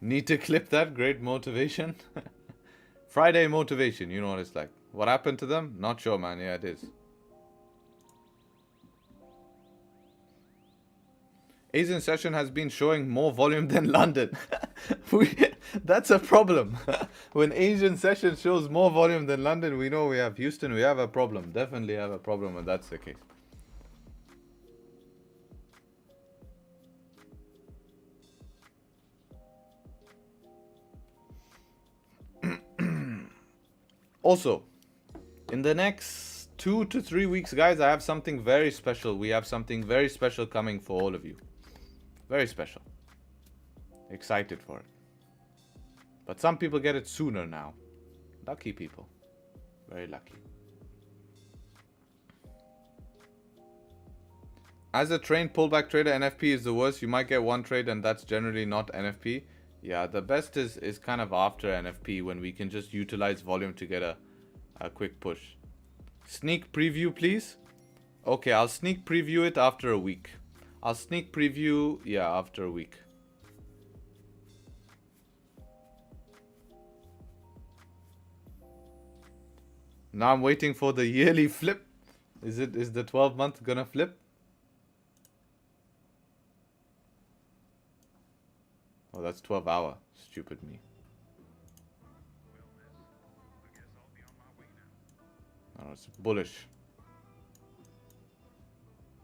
C: Need to clip that? Great motivation. Friday motivation, you know what it's like. What happened to them? Not sure, man. Yeah, it is. Asian session has been showing more volume than London. That's a problem. When Asian session shows more volume than London, we know we have Houston, we have a problem. Definitely have a problem when that's the case. Also, in the next 2 to 3 weeks, guys, I have something very special. We have something very special coming for all of you. Very special. Excited for it. But some people get it sooner now. Lucky people. Very lucky. As a trained pullback trader, NFP is the worst. You might get one trade and that's generally not NFP. Yeah, the best is kind of after NFP when we can just utilize volume to get a quick push. Sneak preview, please. Okay, I'll sneak preview it after a week. I'll sneak preview, yeah, after a week. Now I'm waiting for the yearly flip. Is the 12 month gonna flip? Oh, that's 12 hour. Stupid me. Oh, it's bullish.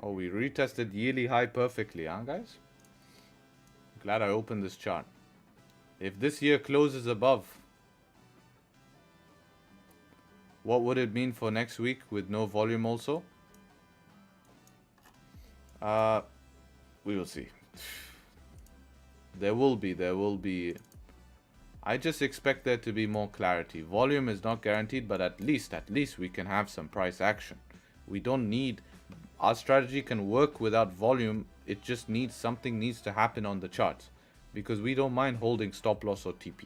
C: Oh, we retested yearly high perfectly, huh, guys? Glad I opened this chart. If this year closes above, what would it mean for next week with no volume also? We will see. There will be. I just expect there to be more clarity. Volume is not guaranteed, but at least we can have some price action. We don't need, our strategy can work without volume. It just needs, something needs to happen on the charts, because we don't mind holding stop loss or TP.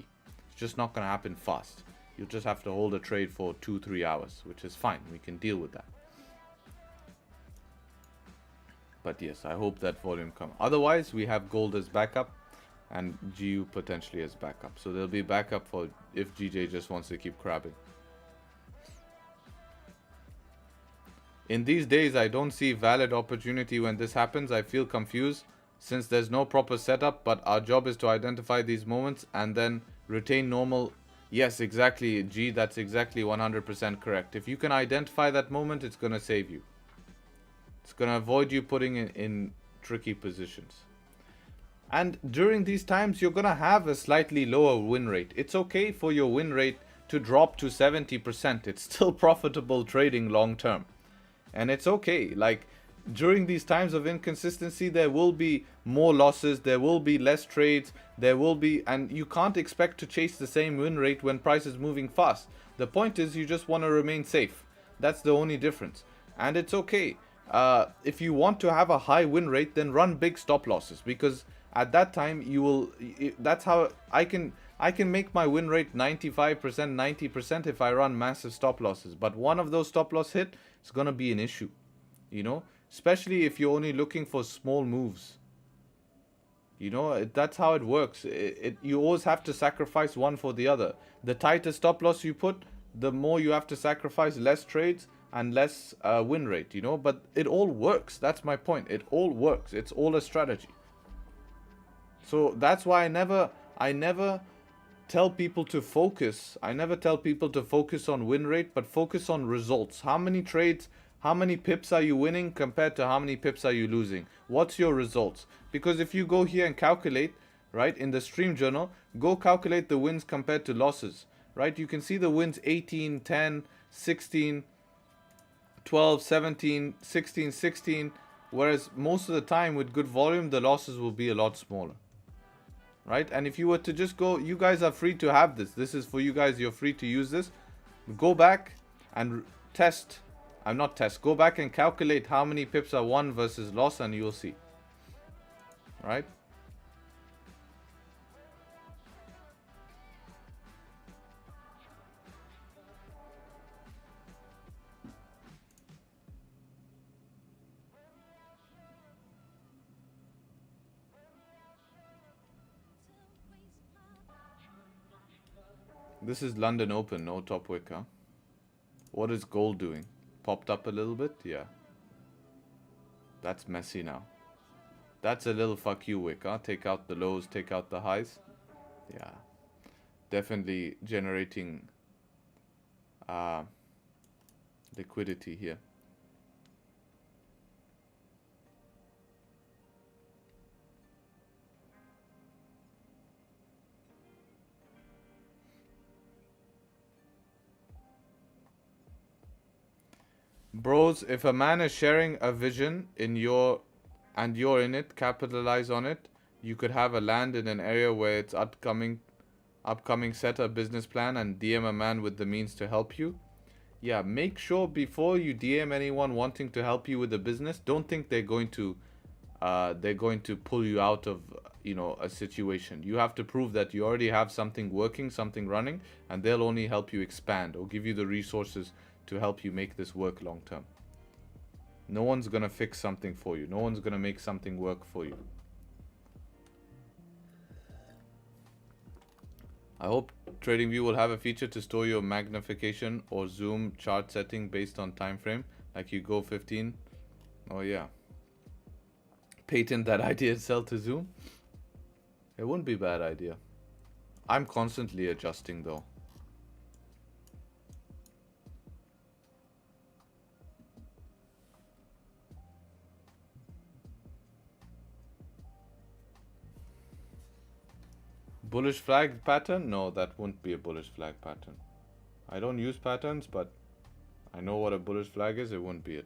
C: It's just not going to happen fast. You'll just have to hold a trade for 2-3 hours, which is fine. We can deal with that. But yes, I hope that volume comes. Otherwise, we have gold as backup and GU potentially as backup. So there'll be backup for if GJ just wants to keep crabbing. In these days, I don't see valid opportunity when this happens. I feel confused since there's no proper setup, but our job is to identify these moments and then retain normal. Yes, exactly, G, that's exactly 100% correct. If you can identify that moment, it's going to save you. It's going to avoid you putting in tricky positions. And during these times, you're going to have a slightly lower win rate. It's okay for your win rate to drop to 70%. It's still profitable trading long term. And it's okay. Like, during these times of inconsistency, there will be more losses. There will be less trades. There will be, and you can't expect to chase the same win rate when price is moving fast. The point is you just want to remain safe. That's the only difference. And it's okay. If you want to have a high win rate, then run big stop losses, because at that time you will, that's how I can make my win rate 95%, 90% if I run massive stop losses. But one of those stop loss hit is going to be an issue, you know, especially if you're only looking for small moves. You know, that's how it works. You always have to sacrifice one for the other. The tighter stop loss you put, the more you have to sacrifice less trades and less win rate, you know. But it all works. That's my point. It all works. It's all a strategy. So that's why I never tell people to focus. I never tell people to focus on win rate, but focus on results. How many trades, how many pips are you winning compared to how many pips are you losing? What's your results? Because if you go here and calculate, right, in the stream journal, go calculate the wins compared to losses, right? You can see the wins 18, 10, 16, 12, 17, 16, 16, whereas most of the time with good volume, the losses will be a lot smaller. Right? And if you were to just go, you guys are free to have this. This is for you guys. You're free to use this. Go back and test. Go back and calculate how many pips are won versus loss, and you'll see. Right? This is London Open, no top wick, huh? What is gold doing? Popped up a little bit? Yeah. That's messy now. That's a little fuck you wick, huh? Take out the lows, take out the highs. Yeah. Definitely generating liquidity here. Bros, if a man is sharing a vision in you're in it, capitalize on it. You could have a land in an area where it's upcoming set a business plan and DM a man with the means to help you. Yeah, make sure before you DM anyone wanting to help you with a business, don't think they're going to pull you out of, you know, a situation. You have to prove that you already have something working, something running, and they'll only help you expand or give you the resources to help you make this work long term. No one's gonna fix something for you. No one's gonna make something work for you. I hope TradingView will have a feature to store your magnification or zoom chart setting based on time frame, like you go 15. Oh yeah. Patent that idea, sell to zoom. It wouldn't be a bad idea. I'm constantly adjusting though. Bullish flag pattern? No, that wouldn't be a bullish flag pattern. I don't use patterns, but I know what a bullish flag is. It wouldn't be it.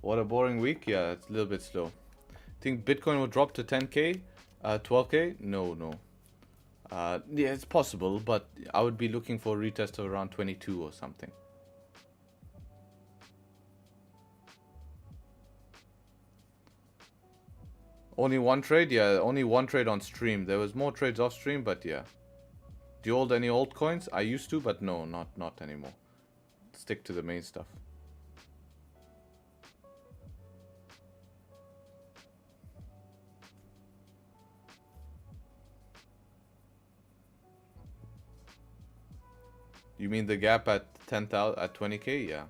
C: What a boring week. Yeah, it's a little bit slow. Think Bitcoin will drop to 10k, 12k? No. Yeah, it's possible, but I would be looking for a retest of around 22 or something. Only one trade? Yeah, only one trade on stream. There was more trades off stream, but yeah. Do you hold any altcoins? I used to, but no, not anymore. Stick to the main stuff. You mean the gap at 10,000 at 20k? Yeah.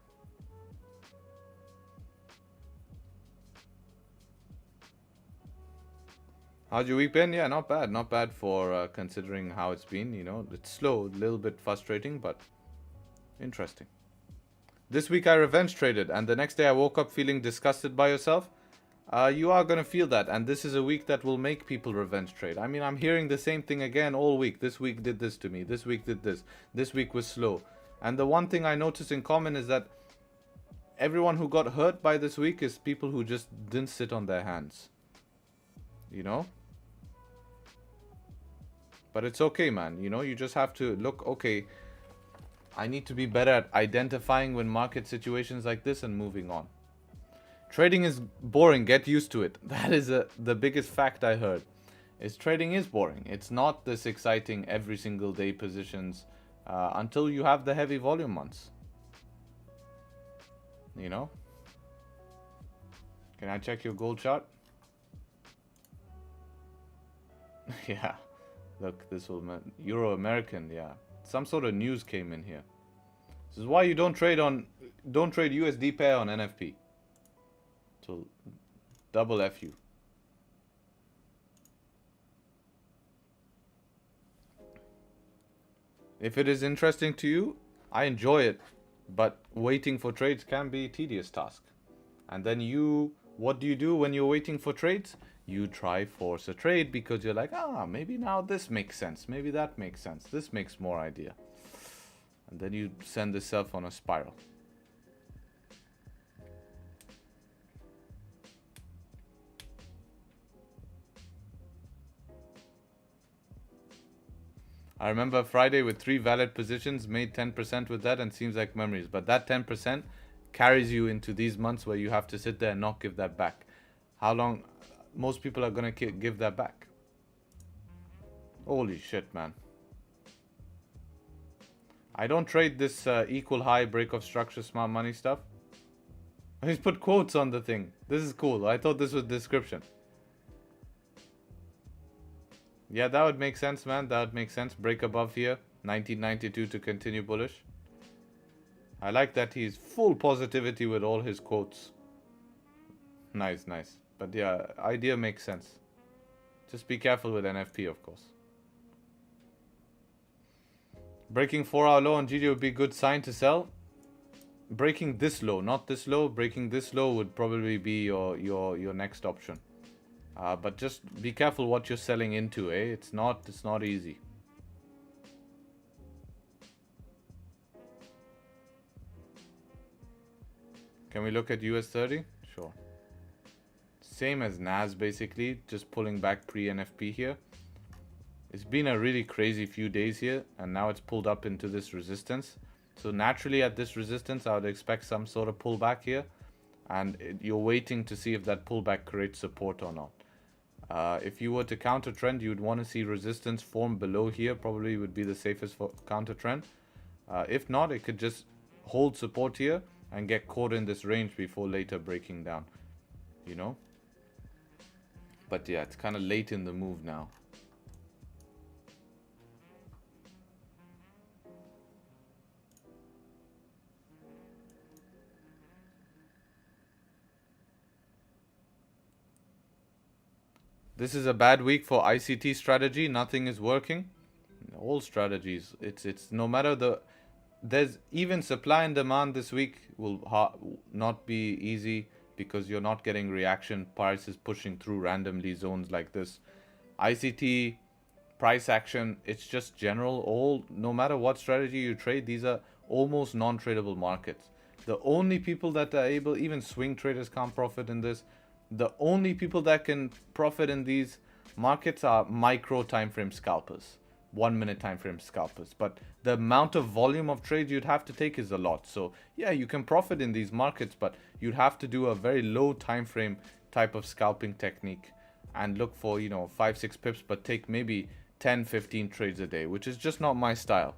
C: How'd your week been? Yeah, not bad. Not bad for considering how it's been. You know, it's slow, a little bit frustrating, but interesting. This week I revenge traded, and the next day I woke up feeling disgusted by yourself. You are gonna feel that, and this is a week that will make people revenge trade. I mean, I'm hearing the same thing again all week. This week did this to me. This week did this. This week was slow. And the one thing I noticed in common is that everyone who got hurt by this week is people who just didn't sit on their hands. You know? But it's okay, man. You know, you just have to look, okay, I need to be better at identifying when market situations like this and moving on. Trading is boring. Get used to it. That is the biggest fact I heard. Is trading is boring. It's not this exciting every single day positions until you have the heavy volume months. You know? Can I check your gold chart? Yeah. Look, this will Euro American. Yeah. Some sort of news came in here. This is why you don't trade USD pair on NFP. So double F you. If it is interesting to you, I enjoy it. But waiting for trades can be a tedious task. And then what do you do when you're waiting for trades? You try force a trade because you're like, maybe now this makes sense. Maybe that makes sense. This makes more idea. And then you send yourself on a spiral. I remember Friday with 3 valid positions, made 10% with that, and seems like memories. But that 10% carries you into these months where you have to sit there and not give that back. How long? Most people are going to give that back. Holy shit, man. I don't trade this equal high break-off structure smart money stuff. I just put quotes on the thing. This is cool. I thought this was description. Yeah, that would make sense, man. That would make sense. Break above here. 1992 to continue bullish. I like that he's full positivity with all his quotes. Nice, nice. But yeah, idea makes sense. Just be careful with NFP, of course. Breaking 4-hour low on GG would be a good sign to sell. Breaking this low, not this low. Breaking this low would probably be your next option. But just be careful what you're selling into, eh? It's not easy. Can we look at US 30? Sure. Same as NAS basically, just pulling back pre-NFP here. It's been a really crazy few days here, and now it's pulled up into this resistance. So naturally at this resistance, I would expect some sort of pullback here. And you're waiting to see if that pullback creates support or not. If you were to counter trend, you would want to see resistance form below here. Probably would be the safest for counter trend. If not, it could just hold support here and get caught in this range before later breaking down. You know? But yeah, it's kind of late in the move now. This is a bad week for ICT strategy. Nothing is working. All strategies. It's no matter there's even supply and demand this week will not be easy because you're not getting reaction. Price is pushing through randomly zones like this. ICT, price action, it's just general. No matter what strategy you trade, these are almost non-tradable markets. The only people that are able, even swing traders can't profit in this. The only people that can profit in these markets are micro time frame scalpers, 1 minute time frame scalpers. But the amount of volume of trades you'd have to take is a lot. So yeah, you can profit in these markets, but you'd have to do a very low time frame type of scalping technique and look for 5-6 pips, but take maybe 10-15 trades a day, which is just not my style.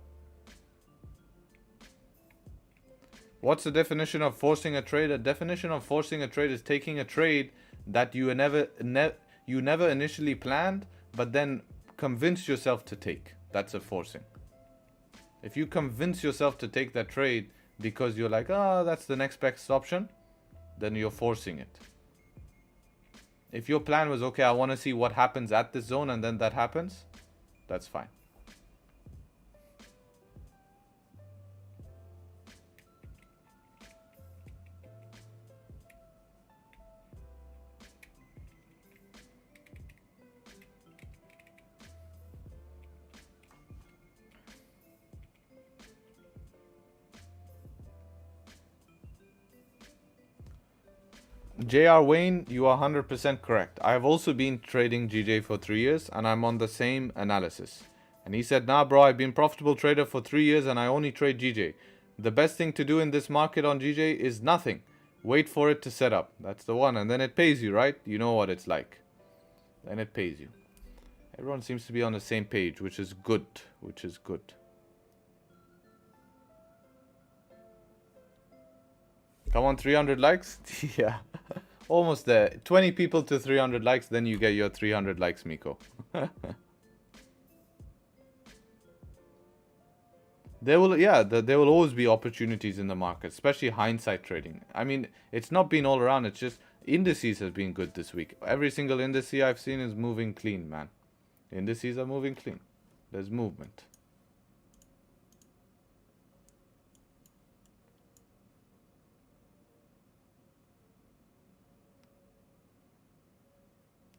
C: What's the definition of forcing a trade? A definition of forcing a trade is taking a trade that you never initially planned, but then convince yourself to take. That's a forcing. If you convince yourself to take that trade because you're like, that's the next best option, then you're forcing it. If your plan was, okay, I want to see what happens at this zone and then that happens, that's fine. JR Wayne, you are 100% correct. I have also been trading GJ for 3 years and I'm on the same analysis. And he said, nah bro, I've been profitable trader for 3 years and I only trade GJ. The best thing to do in this market on GJ is nothing. Wait for it to set up. That's the one. And then it pays you, right? You know what it's like. Then it pays you. Everyone seems to be on the same page, which is good. Which is good. Come on, 300 likes? Yeah. Almost there. 20 people to 300 likes, then you get your 300 likes, Miko. There will always be opportunities in the market, especially hindsight trading. I mean, it's not been all around. It's just indices has been good this week. Every single index I've seen is moving clean, man. Indices are moving clean. There's movement.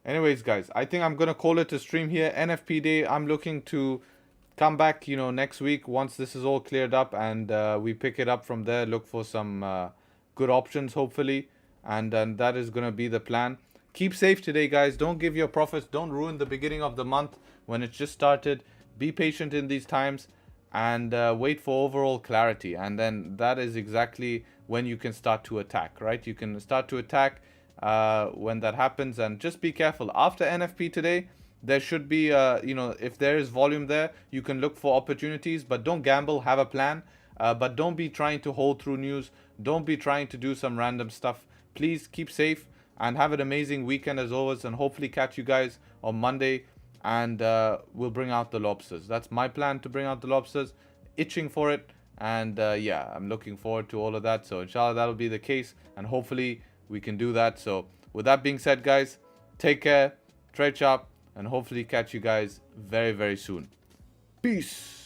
C: Anyways, guys, I think I'm gonna call it a stream here. NFP day, I'm looking to come back, you know, next week once this is all cleared up, and we pick it up from there. Look for some good options, hopefully, and that is gonna be the plan. Keep safe today, guys. Don't give your profits. Don't ruin the beginning of the month when it's just started. Be patient in these times, and wait for overall clarity, and then that is exactly when you can start to attack, right? You can start to attack when that happens, and just be careful. After NFP today, there should be you know, if there is volume there, you can look for opportunities, but don't gamble. Have a plan, but don't be trying to hold through news. Don't be trying to do some random stuff. Please keep safe and have an amazing weekend as always, and hopefully catch you guys on Monday, and we'll bring out the lobsters. That's my plan, to bring out the lobsters. Itching for it, and yeah, I'm looking forward to all of that. So inshallah that'll be the case, and hopefully we can do that. So with that being said, guys, take care, trade sharp, and hopefully catch you guys very, very soon. Peace.